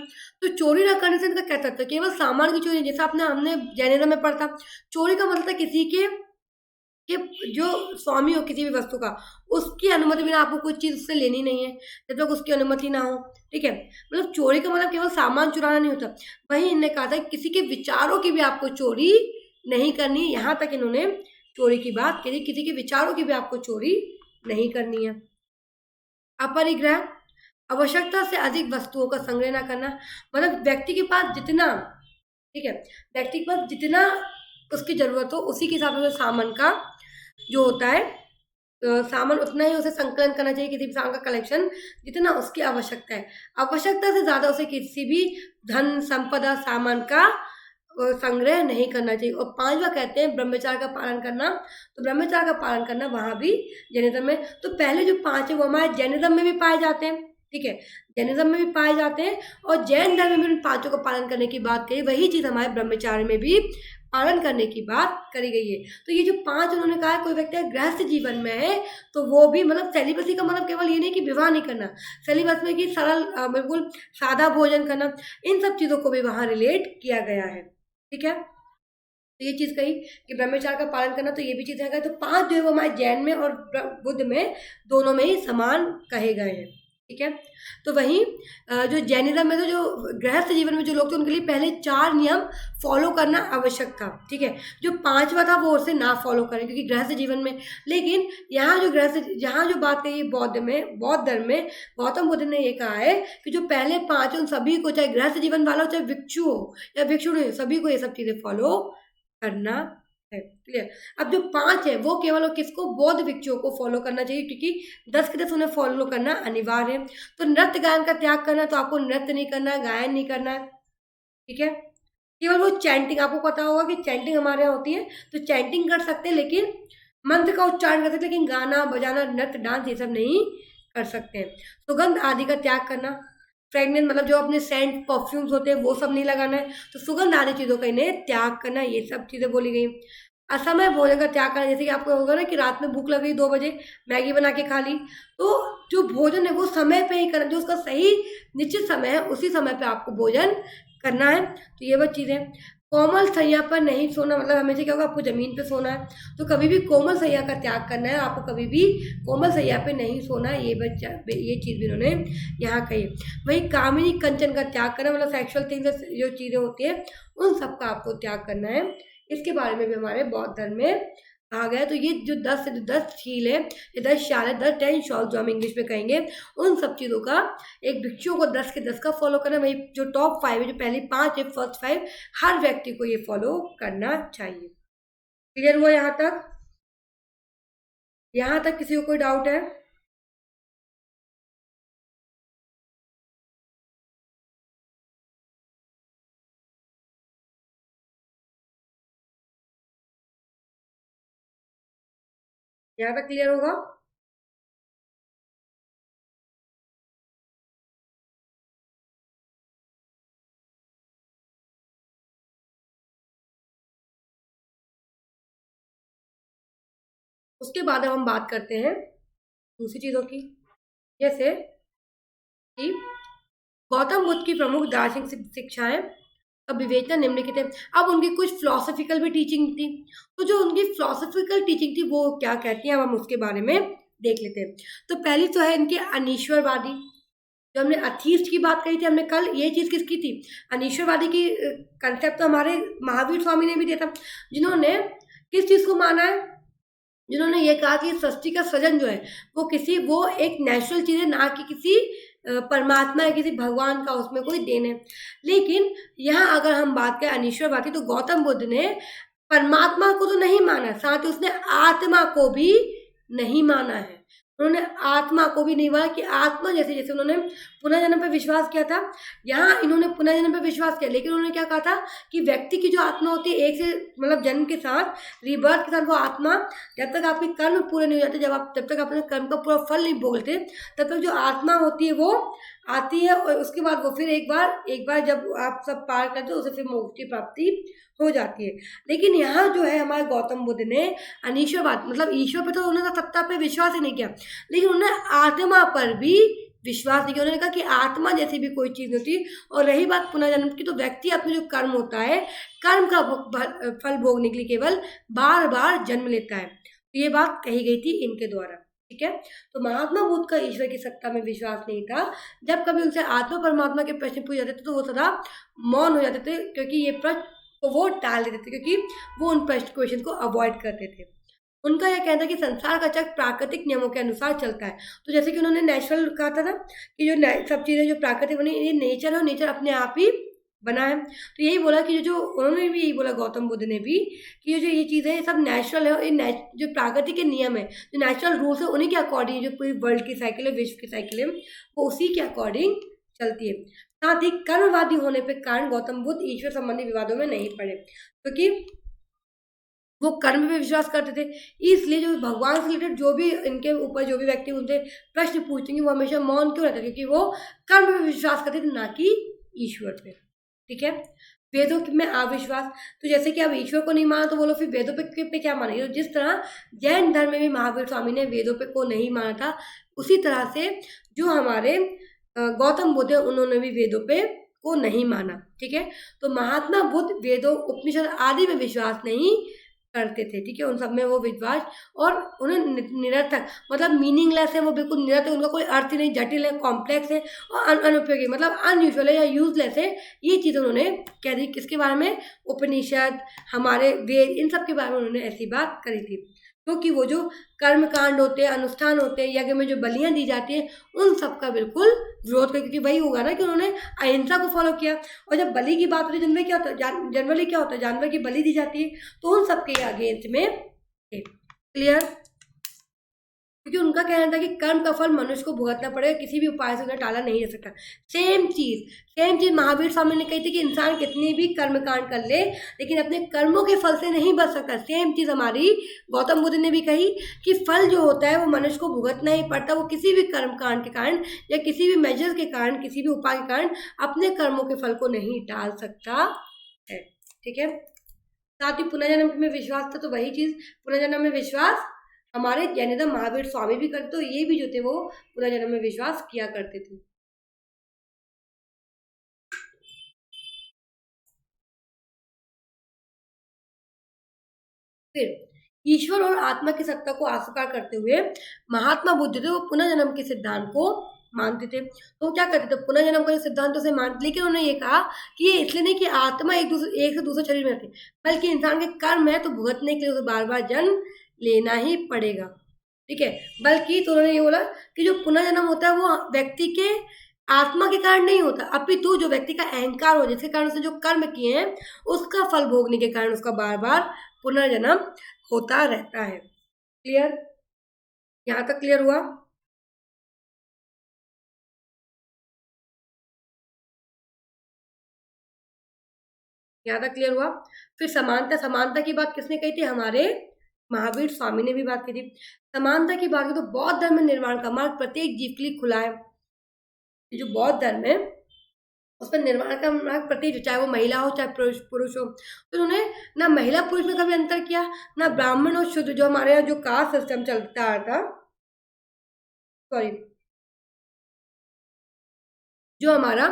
तो चोरी ना करने से इनका क्या तात्पर्य, केवल सामान की चोरी, जैसा हमने जैनिज्म में पढ़ा था, चोरी का मतलब किसी के जो स्वामी हो किसी भी वस्तु का, उसकी अनुमति बिना आपको कोई चीज उससे लेनी नहीं है, जब तक उसकी अनुमति ना हो। ठीक है, मतलब चोरी का मतलब केवल सामान चुराना नहीं होता। वहीं इन्होंने कहा था किसी के विचारों की भी आपको चोरी नहीं करनी, यहाँ तक इन्होंने चोरी की बात करी, किसी के विचारों की भी आपको चोरी नहीं करनी है। अपरिग्रह, आवश्यकता से अधिक वस्तुओं का संग्रह ना करना, मतलब व्यक्ति के पास जितना, ठीक है, व्यक्ति के पास जितना उसकी जरूरत हो उसी के हिसाब से सामान का जो होता है सामान उतना ही उसे संकलन करना चाहिए, किसी भी सामान का कलेक्शन जितना उसकी आवश्यकता है, आवश्यकता से ज्यादा उसे किसी भी धन संपदा सामान का संग्रह नहीं करना चाहिए। और 5वां कहते हैं ब्रह्मचार्य का पालन करना। तो ब्रह्मचार्य का पालन करना वहां भी जैनिज्म में, तो पहले जो 5 है वो हमारे जैनिज्म में भी पाए जाते हैं। ठीक है, जैनिज्म में भी पाए जाते हैं और जैन धर्म में भी उन 5 का पालन करने की बात कही, वही चीज हमारे ब्रह्मचार्य में भी पालन करने की बात करी गई है। तो ये जो 5 उन्होंने कहा है, कोई व्यक्ति गृहस्थ जीवन में है तो वो भी, मतलब सेलिबसी का मतलब केवल ये नहीं कि विवाह नहीं करना, सेलिबस में कि सरल बिल्कुल सादा भोजन करना, इन सब चीजों को भी वहां रिलेट किया गया है। ठीक है, तो ये चीज कही कि ब्रह्मचार्य का पालन करना, तो ये भी चीज है। तो 5 जो है वो हमारे जैन में और बुद्ध में दोनों में ही समान कहे गए हैं। ठीक है, तो वहीं जो जैनिज्म में तो जो गृहस्थ जीवन में जो लोग थे उनके लिए पहले 4 नियम फॉलो करना आवश्यक था। ठीक है, जो 5वां था वो उसे ना फॉलो करें क्योंकि गृहस्थ जीवन में, लेकिन यहाँ जो बात कही बौद्ध धर्म में गौतम बुद्ध ने ये कहा है कि जो पहले 5 उन सभी को, चाहे गृहस्थ जीवन वाला हो चाहे भिक्षु हो या भिक्षु नहीं, सभी को ये सब चीजें फॉलो करना है। क्लियर, अब जो 5 है वो केवल किसको, बौद्ध भिक्षुओं को फॉलो करना चाहिए क्योंकि 10 के 10 उन्हें फॉलो करना अनिवार्य है। तो नृत्य गायन का त्याग करना, तो आपको नृत्य नहीं करना है, गायन नहीं करना है। ठीक है, केवल वो चैंटिंग, आपको पता होगा कि चैंटिंग हमारे यहाँ होती है, तो चैंटिंग कर सकते हैं लेकिन मंत्र का उच्चारण कर सकते हैं, लेकिन गाना बजाना नृत्य डांस ये सब नहीं कर सकते हैं। सुगंध आदि का त्याग करना, फ्रेगनेंस मतलब जो अपने सेंट परफ्यूम्स होते हैं वो सब नहीं लगाना है, तो सुगंध आदि चीजों का इन्हें त्याग करना, ये सब चीजें बोली गई। असमय भोजन का त्याग करना, जैसे कि आपको होगा ना कि रात में भूख लग गई 2 बजे, मैगी बना के खा ली, तो जो भोजन है वो समय पे ही करना, जो उसका सही निश्चित समय है उसी समय पे आपको भोजन करना है। तो ये वो चीजें। कोमल सैया पर नहीं सोना, मतलब हमेशा क्या होगा, आपको जमीन पे सोना है, तो कभी भी कोमल सैया का त्याग करना है, आपको कभी भी कोमल सैया पे नहीं सोना है, ये चीज भी उन्होंने यहाँ कही। वही कामिनी कंचन का त्याग करना, मतलब सेक्सुअल थिंग्स जो चीजें होती है उन सबका आपको त्याग करना है, इसके बारे में भी हमारे बौद्ध धर्म में कहा गया। तो ये जो 10 शील है, ये 10 शाल है, 10 शॉल जो हम इंग्लिश में कहेंगे, उन सब चीजों का एक भिक्षु को 10 के 10 का फॉलो करना। वही जो टॉप 5 है, जो पहली 5 है, फर्स्ट 5, हर व्यक्ति को ये फॉलो करना चाहिए। क्लियर हुआ यहाँ तक? यहाँ तक किसी को कोई डाउट है? यहाँ तक क्लियर होगा? उसके बाद अब हम बात करते हैं दूसरी चीजों की, जैसे कि गौतम बुद्ध की प्रमुख दार्शनिक शिक्षाएं अब विवेचना निम्नलिखित है। अब उनकी कुछ फिलोसफिकल भी टीचिंग थी, तो जो उनकी फिलोसफिकल टीचिंग थी वो क्या कहती हैं, अब हम उसके बारे में देख लेते हैं। तो पहली तो है इनके अनीश्वरवादी, जो हमने अथीस्ट की बात कही थी, हमने कल ये चीज किसकी थी, अनीश्वरवादी की कंसेप्ट तो हमारे महावीर स्वामी ने भी दिया था, जिन्होंने किस चीज को माना है, जिन्होंने ये कहा कि सृष्टि का सृजन जो है वो एक नेचुरल चीज है, ना कि किसी परमात्मा है, किसी भगवान का उसमें कोई देन है। लेकिन यहाँ अगर हम बात करें अनीश्वरवादी, तो गौतम बुद्ध ने परमात्मा को तो नहीं माना, साथ ही उसने आत्मा को भी नहीं माना है। उन्होंने आत्मा को भी नहीं माना कि आत्मा जैसे जैसे उन्होंने पुनर्जन्म पर विश्वास किया था, यहाँ इन्होंने पुनर्जन्म पर विश्वास किया, लेकिन उन्होंने क्या कहा था कि व्यक्ति की जो आत्मा होती है, एक से मतलब जन्म के साथ, रीबर्थ के साथ, वो आत्मा जब तक आपके कर्म पूरे नहीं हो जाते, जब तक अपने कर्म का पूरा फल नहीं भोगते, तब तक जो आत्मा होती है वो आती है और उसके बाद वो फिर एक बार जब आप सब पार करते हो उसे फिर मोक्ष की प्राप्ति हो जाती है। लेकिन यहाँ जो है हमारे गौतम बुद्ध ने अनीश्वरवाद मतलब ईश्वर पे तो उन्होंने सत्ता पे विश्वास ही नहीं किया, लेकिन उन्होंने आत्मा पर भी विश्वास नहीं किया। उन्होंने कहा कि आत्मा जैसी भी कोई चीज होती। और रही बात पुनर्जन्म की, तो व्यक्ति अपने जो कर्म होता है, कर्म का फल भोगने के लिए केवल बार बार जन्म लेता है। तो ये बात कही गई थी इनके द्वारा, ठीक है। तो महात्मा बुद्ध का ईश्वर की सत्ता में विश्वास नहीं था। जब कभी उनसे आत्मा परमात्मा के प्रश्न पूछे जाते थे तो वो सदा मौन हो जाते थे, क्योंकि ये प्रश्न को वो टाल देते थे, क्योंकि वो उन प्रश्न क्वेश्चन को अवॉइड करते थे। उनका यह कहना था कि संसार का चक्र प्राकृतिक नियमों के अनुसार चलता है। तो जैसे कि उन्होंने नेचुरल कहा था ना कि जो सब चीजें जो प्राकृतिक बनी, ये नेचर है और नेचर अपने आप ही बना है। तो यही बोला कि जो उन्होंने भी यही बोला, गौतम बुद्ध ने भी, कि जो ये चीजें ये सब नेचुरल है और ये जो प्राकृतिक के नियम है, जो नेचुरल रूल्स है, उन्हीं के अकॉर्डिंग जो पूरी वर्ल्ड की साइकिल है, विश्व की साइकिल है, वो उसी के अकॉर्डिंग चलती है। साथ ही कर्मवादी होने के कारण गौतम बुद्ध ईश्वर संबंधी विवादों में नहीं पड़े, क्योंकि वो कर्म में विश्वास करते थे। इसलिए जो भगवान से रिलेटेड जो भी इनके ऊपर जो भी व्यक्ति उनसे प्रश्न पूछेंगे वो हमेशा मौन क्यों रहते, क्योंकि वो कर्म में विश्वास करते थे, ना कि ईश्वर पे, ठीक है। वेदों में अविश्वास, तो जैसे कि अब ईश्वर को नहीं माना तो बोलो फिर वेदों पे क्या मानेंगे। तो जिस तरह जैन धर्म में भी महावीर स्वामी ने वेदों पे को नहीं माना था, उसी तरह से जो हमारे गौतम बुद्ध है उन्होंने भी वेदों पे को नहीं माना, ठीक है। तो महात्मा बुद्ध वेदों उपनिषद आदि में विश्वास नहीं करते थे, ठीक है। उन सब में वो विश्वास, और उन्हें निरर्थक मतलब मीनिंगलेस है, वो बिल्कुल निरर्थक, उनका कोई अर्थ ही नहीं, जटिल है, कॉम्प्लेक्स है और अनुपयोगी मतलब अनयूजुअल है या यूजलेस है। ये चीज़ उन्होंने कह दी किसके बारे में, उपनिषद, हमारे वेद, इन सब के बारे में उन्होंने ऐसी बात करी थी। क्योंकि वो जो कर्म कांड होते हैं, अनुष्ठान होते हैं, यज्ञ में जो बलियां दी जाती है, उन सब का बिल्कुल विरोध कर, क्योंकि वही होगा ना कि उन्होंने अहिंसा को फॉलो किया। और जब बलि की बात होती है, जनरली क्या होता है, जनरली क्या होता है, जानवर की बलि दी जाती है, तो उन सबके अगेंस्ट में क्लियर, क्योंकि उनका कहना था कि कर्म का फल मनुष्य को भुगतना पड़ेगा, किसी भी उपाय से उन्हें टाला नहीं जा सकता। सेम चीज महावीर स्वामी ने कही थी कि इंसान कितनी भी कर्मकांड कर ले लेकिन अपने कर्मों के फल से नहीं बच सकता। सेम चीज हमारी गौतम बुद्ध ने भी कही कि फल जो होता है वो मनुष्य को भुगतना ही पड़ता है। वो किसी भी कर्मकांड के कारण या किसी भी मेजर के कारण, किसी भी उपाय के कारण अपने कर्मों के फल को नहीं टाल सकता है, ठीक है। साथ ही पुनर्जन्म में विश्वास था, तो वही चीज पुनर्जन्म में विश्वास हमारे जैनिज्म महावीर स्वामी भी करते, तो ये भी जो थे वो पुनर्जन्म में विश्वास किया करते थे। फिर ईश्वर और आत्मा की सत्ता को अस्वीकार करते हुए महात्मा बुद्ध थे वो पुनर्जन्म के सिद्धांत को मानते थे। तो क्या करते थे, पुनर्जन्म का सिद्धांत से मानते, लेकिन उन्होंने ये कहा कि ये इसलिए नहीं कि आत्मा एक से दूसरे शरीर में रहती, बल्कि इंसान के कर्म है तो भुगतने के लिए उसे बार बार जन्म लेना ही पड़ेगा, ठीक है। बल्कि तो उन्होंने ये बोला कि जो पुनर्जन्म होता है वो व्यक्ति के आत्मा के कारण नहीं होता, अपितु जो व्यक्ति का अहंकार हो, जिसके कारण उसने जो कर्म किए हैं उसका फल भोगने के कारण उसका बार बार पुनर्जन्म होता रहता है। क्लियर, यहाँ तक क्लियर हुआ। यहाँ तक क्लियर हुआ। फिर समानता की बात किसने कही थी, हमारे महावीर स्वामी ने भी बात की थी। समानता की बात की तो बौद्ध धर्म में निर्वाण का मार्ग प्रत्येक जीव के लिए खुला है। जो बौद्ध धर्म है उस पर निर्वाण का मार्ग प्रत्येक, चाहे वो महिला हो चाहे पुरुष हो। तो उन्होंने ना महिला पुरुष में कभी अंतर किया, ना ब्राह्मण और शूद्र, जो हमारे यहाँ जो कास्ट सिस्टम चलता आ था, सॉरी, जो हमारा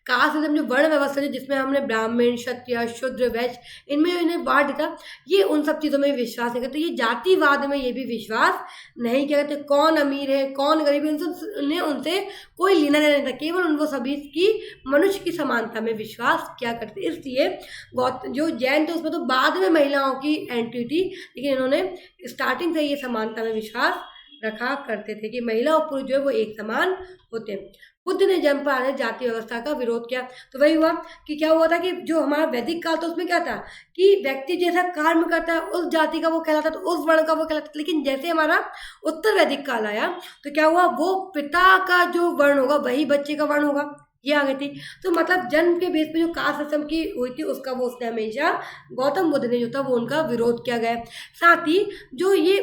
कास्ट सिस्टम, जो वर्ण व्यवस्था है जिसमें हमने ब्राह्मण, क्षत्रिय, शूद्र, वैश्य, इनमें जो इन्हें बांट दिया, ये उन सब चीज़ों में विश्वास नहीं करते। ये जातिवाद में ये भी विश्वास नहीं किया करते। कौन अमीर है कौन गरीब है उन्हें उनसे कोई लेना देना नहीं था, केवल उन वो सभी की मनुष्य की समानता में विश्वास किया करते। इसलिए जो जैन थे उसमें तो बाद में महिलाओं की एंट्री थी, लेकिन इन्होंने स्टार्टिंग से ये समानता में विश्वास रखा करते थे कि महिला और पुरुष जो है वो एक समान होते हैं। बुद्ध ने जन्म पर आधारित जाति व्यवस्था का विरोध किया। तो वही हुआ कि क्या हुआ था कि जो हमारा वैदिक काल था उसमें क्या था कि व्यक्ति जैसा कर्म करता है उस जाति का वो कहलाता, तो उस वर्ण का वो कहलाता। लेकिन जैसे हमारा उत्तर वैदिक काल आया तो क्या हुआ, वो पिता का जो वर्ण होगा वही बच्चे का वर्ण होगा, ये आ गई थी। तो मतलब जन्म के बेस पे जो कास्ट सिस्टम की हुई थी उसका वो उसने हमेशा गौतम बुद्ध ने जो था वो उनका विरोध किया गया। साथ ही जो ये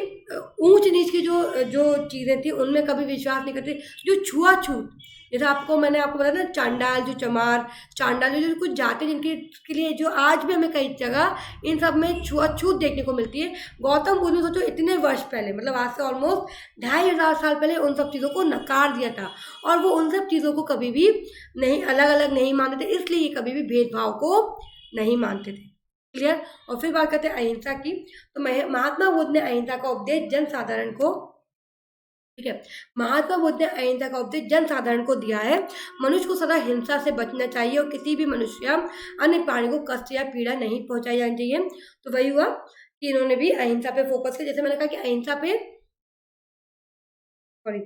ऊंच नीच की जो चीज़ें थी उनमें कभी विश्वास नहीं करते। जो छुआछूत जैसे मैंने आपको बताया ना, चांडाल जो चमार, चांडाल जो कुछ जाते हैं जिनके के लिए जो आज भी हमें कई जगह इन सब में छूआछूत देखने को मिलती है। गौतम बुद्ध ने सोचो इतने वर्ष पहले, मतलब आज से ऑलमोस्ट 2500 साल पहले उन सब चीज़ों को नकार दिया था, और वो उन सब चीज़ों को कभी भी नहीं अलग अलग नहीं मानते थे, इसलिए ये कभी भी भेदभाव को नहीं मानते थे। क्लियर। और फिर बात करते हैं अहिंसा की। तो महात्मा बुद्ध ने अहिंसा का उपदेश जनसाधारण को, ठीक है, महात्मा बुद्ध ने अहिंसा का उपदेश जनसाधारण को दिया है। मनुष्य को सदा हिंसा से बचना चाहिए और किसी भी मनुष्य या अन्य प्राणी को कष्ट या पीड़ा नहीं पहुंचाई जानी चाहिए। तो वही हुआ कि इन्होंने भी अहिंसा पे फोकस किया। जैसे मैंने कहा कि अहिंसा पे, सॉरी,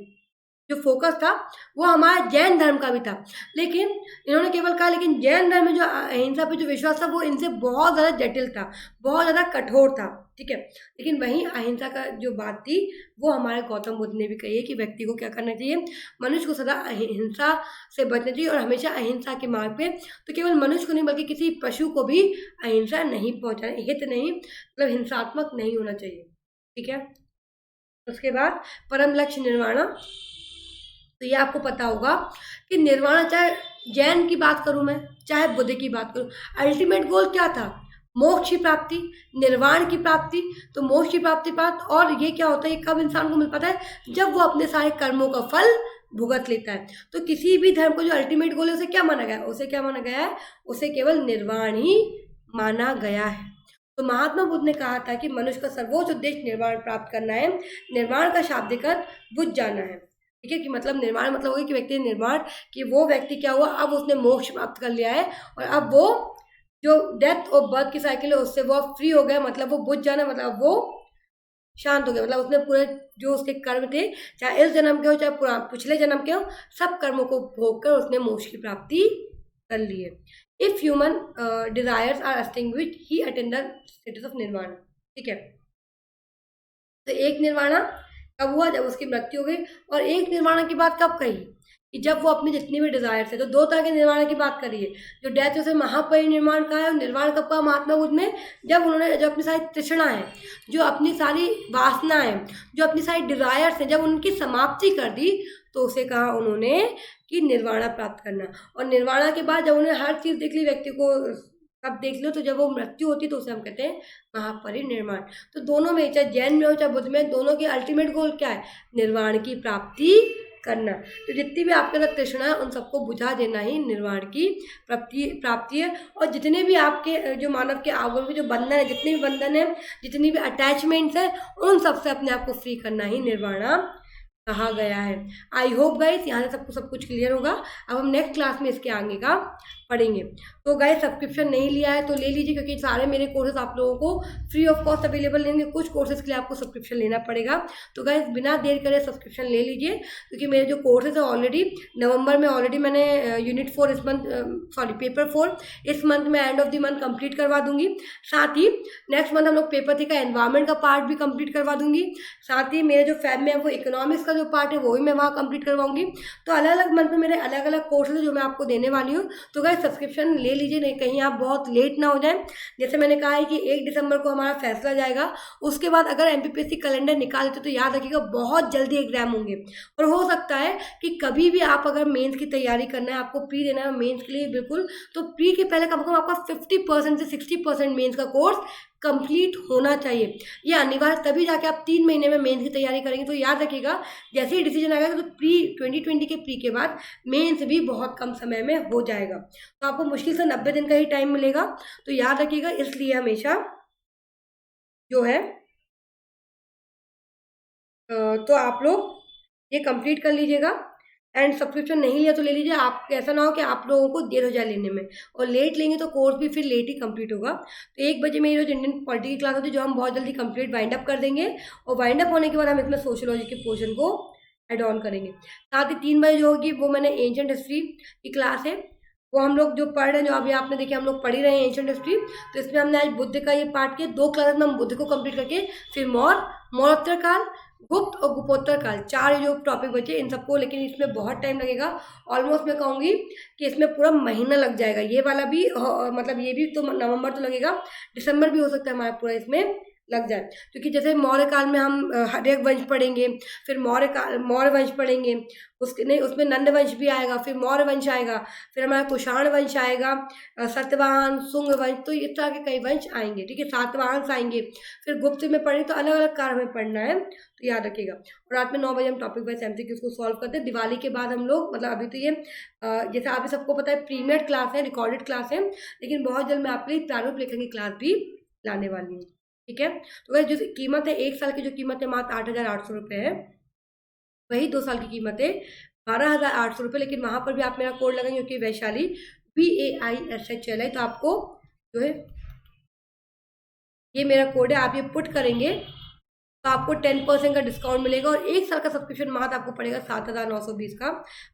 जो फोकस था वो हमारा जैन धर्म का भी था, लेकिन इन्होंने केवल कहा, लेकिन जैन धर्म में जो अहिंसा पे जो विश्वास था वो इनसे बहुत ज़्यादा जटिल था, बहुत ज़्यादा कठोर था, ठीक है। लेकिन वहीं अहिंसा का जो बात थी वो हमारे गौतम बुद्ध ने भी कही है कि व्यक्ति को क्या करना चाहिए, मनुष्य को सदा अहिंसा से बचना चाहिए और हमेशा अहिंसा के मार्ग पे, तो केवल मनुष्य को नहीं बल्कि किसी पशु को भी अहिंसा नहीं पहुँचाना, हित नहीं, मतलब हिंसात्मक नहीं होना चाहिए, ठीक है। उसके बाद परम लक्ष्य निर्वाणा। तो ये आपको पता होगा कि निर्वाणा, चाहे जैन की बात करूं मैं, चाहे बुद्ध की बात करूं, अल्टीमेट गोल क्या था, मोक्ष की प्राप्ति, निर्वाण की प्राप्ति। तो मोक्ष की प्राप्ति प्राप्त, और ये क्या होता है, कब इंसान को मिल पाता है, जब वो अपने सारे कर्मों का फल भुगत लेता है। तो किसी भी धर्म को जो अल्टीमेट गोल है उसे क्या माना गया है, उसे क्या माना गया है, उसे केवल निर्वाण ही माना गया है। तो महात्मा बुद्ध ने कहा था कि मनुष्य का सर्वोच्च उद्देश्य निर्वाण प्राप्त करना है। निर्वाण का शाब्दिक अर्थ बुझ जाना है, ठीक है, कि मतलब निर्वाण मतलब होगा कि व्यक्ति निर्वाण, कि वो व्यक्ति क्या हुआ, अब उसने मोक्ष प्राप्त कर लिया है और अब वो जो डेथ और बर्थ की साइकिल है उससे वो फ्री हो गया, मतलब वो बुझ जाना, मतलब वो शांत हो गया, मतलब उसने पूरे जो उसके कर्म थे, चाहे इस जन्म के हो चाहे पिछले जन्म के हो, सब कर्मों को भोग कर उसने मोक्ष की प्राप्ति कर ली है। If human desires are extinguished he attain the status of nirvana, ठीक है। तो एक निर्वाणा कब हुआ, जब उसकी मृत्यु हो गई, और एक निर्वाणा की बात कब कही, कि जब वो अपने जितनी भी डिजायर थे। तो दो तरह के निर्वाण की बात करिए, जो डेथ उसे महापरिनिर्वाण का है, और निर्वाण कब का महात्मा बुद्ध ने, जब उन्होंने जो अपनी सारी तृष्णा है, जो अपनी सारी वासना है, जो अपनी सारी डिजायर्स हैं, जब उनकी समाप्ति कर दी, तो उसे कहा उन्होंने कि निर्वाणा प्राप्त करना। और निर्वाणा के बाद जब उन्होंने हर चीज़ देख ली, व्यक्ति को सब देख लो, तो जब वो मृत्यु होती तो उसे हम कहते हैं महापरिनिर्वाण। तो दोनों में, चाहे जैन में हो चाहे बुद्ध में, दोनों के अल्टीमेट गोल क्या है, निर्वाण की प्राप्ति करना। तो जितनी भी आपके अंदर तृष्णा है उन सबको बुझा देना ही निर्वाण की प्राप्ति है। और जितने भी आपके जो मानव के आगमन के जो बंधन है, जितने भी बंधन है, जितनी भी अटैचमेंट्स है, उन सबसे अपने आप को फ्री करना ही निर्वाणा कहा गया है। आई होप गाइस यहाँ से सबको सब कुछ क्लियर होगा। अब हम नेक्स्ट क्लास में इसके आगे का पढ़ेंगे। तो गाइस सब्सक्रिप्शन नहीं लिया है तो ले लीजिए, क्योंकि सारे मेरे कोर्सेज आप लोगों को फ्री ऑफ कॉस्ट अवेलेबल लेंगे। कुछ कोर्सेज के लिए आपको सब्सक्रिप्शन लेना पड़ेगा। तो गाइस बिना देर करे सब्सक्रिप्शन ले लीजिए, क्योंकि मेरे जो कोर्सेज है ऑलरेडी नवंबर में ऑलरेडी मैंने यूनिट 4 इस मंथ, सॉरी पेपर 4 इस मंथ में end of the month complete करवा दूंगी। साथ ही नेक्स्ट मंथ हम लोग पेपर 3 का एनवायरमेंट का पार्ट भी कंप्लीट करवा दूंगी। साथ ही मेरे जो फैब में है वो इकोनॉमिक्स का जो पार्ट है वो भी मैं वहाँ कंप्लीट करवाऊंगी। तो अलग अलग मंथ में मेरे अलग अलग कोर्सेज जो मैं आपको देने वाली हूँ। तो गाइस सब्सक्रिप्शन ले लीजिए, नहीं कहीं आप बहुत लेट ना हो जाए। जैसे मैंने कहा है कि 1 दिसंबर को हमारा फैसला जाएगा, उसके बाद अगर एमपीपीएससी कैलेंडर निकाल देते तो याद रखिएगा बहुत जल्दी एग्जाम होंगे। और हो सकता है कि कभी भी आप अगर मेंस की तैयारी करना है, आपको प्री देना है मेंस के लिए बिल्कुल, तो प्री के पहले कम से कम आपका 50% से 60% मेंस का कोर्स कंप्लीट होना चाहिए। ये अनिवार्य, तभी जाके आप 3 महीने में मेंस की तैयारी करेंगे। तो याद रखिएगा जैसे ही डिसीजन आएगा तो प्री 2020 के प्री के बाद मेंस भी बहुत कम समय में हो जाएगा। तो आपको मुश्किल से 90 दिन का ही टाइम मिलेगा। तो याद रखिएगा, इसलिए हमेशा जो है तो आप लोग ये कंप्लीट कर लीजिएगा। एंड सब्सक्रिप्शन नहीं लिया तो ले लीजिए, आप ऐसा ना हो कि आप लोगों को देर हो जाए लेने में, और लेट लेंगे तो कोर्स भी फिर लेट ही कंप्लीट होगा। तो 1 बजे मेरी रोज इंडियन पॉलिटी की क्लास होती है, जो हम बहुत जल्दी कंप्लीट वाइंड अप कर देंगे, और वाइंड अप होने के बाद हम इसमें सोशियोलॉजी के पोर्शन को एड ऑन करेंगे। साथ ही 3 बजे जो होगी वो मैंने एंशिएंट हिस्ट्री की क्लास है, वो हम लोग जो पढ़ रहे हैं, जो अभी आपने देखिए हम लोग पढ़ ही रहे हैं एंशिएंट हिस्ट्री। तो इसमें हमने आज बुद्ध का ये पार्ट किया, 2 क्लासेस में हम बुद्ध को कंप्लीट करके फिर मौर्योत्तर काल, गुप्त और गुप्तोत्तर काल, 4 जो टॉपिक बचे इन सबको, लेकिन इसमें बहुत टाइम लगेगा। ऑलमोस्ट मैं कहूँगी कि इसमें पूरा महीना लग जाएगा। ये वाला भी मतलब ये भी तो नवंबर तो लगेगा, दिसंबर भी हो सकता है हमारा पूरा इसमें लग जाए। क्योंकि जैसे मौर्य काल में हम हर्यक वंश पढ़ेंगे, फिर मौर्य वंश पढ़ेंगे, उसके नहीं उसमें नंद वंश भी आएगा, फिर मौर्य वंश आएगा, फिर हमारा कुषाण वंश आएगा, सतवाहन, शुंग वंश, तो इस तरह के कई वंश आएंगे, ठीक है, सातवाहन आएंगे, फिर गुप्त में पढ़ेंगे, तो अलग अलग काल हमें पढ़ना है, तो याद रखिएगा। और रात में 9 बजे हम टॉपिक वाइज एमसीक्यूज को सॉल्व करते हैं। दिवाली के बाद हम लोग, मतलब अभी तो ये जैसे आप सबको पता है प्रीमियड क्लास है, रिकॉर्डेड क्लास है, लेकिन बहुत जल्द मैं आपके लिए प्रारूप लेखन की क्लास भी लाने वाली हूँ, ठीक है। तो वह जो कीमत है, 1 साल की जो कीमत है मात्र 8,800 रुपये है, वही 2 साल की कीमत है 12,800 रुपये। लेकिन वहां पर भी आप मेरा कोड लगाएंगे, क्योंकि वैशाली VAISHL है, तो आपको जो है ये मेरा कोड है, आप ये पुट करेंगे तो आपको 10% का डिस्काउंट मिलेगा, और 1 साल का सब्सक्रिप्शन मात्र आपको पड़ेगा 7,920 का,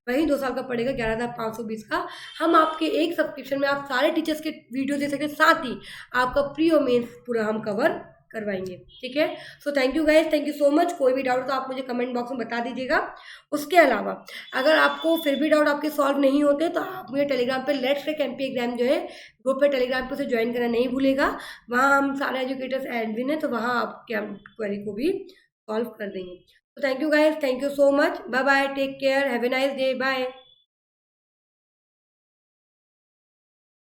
वहीं 2 साल का पड़ेगा 11,520 का। हम आपके एक सब्सक्रिप्शन में आप सारे टीचर्स के वीडियो दे सकते हैं, साथ ही आपका प्री और मेंस पूरा हम कवर करवाएंगे, ठीक है। So thank you guys, thank you so much. कोई भी डाउट तो आप मुझे कमेंट बॉक्स में बता दीजिएगा। उसके अलावा अगर आपको फिर भी डाउट आपके सॉल्व नहीं होते, तो आप मुझे टेलीग्राम पे लेट्स टेक एमपी एग्जाम जो है ग्रुप पे, टेलीग्राम पे उसे ज्वाइन करना नहीं भूलेगा। वहाँ हम सारे एजुकेटर्स एडमिन है, तो वहाँ आपके क्वेरी को भी सॉल्व कर देंगे। तो thank you guys, thank you so much, bye bye, take care, have a nice day, bye.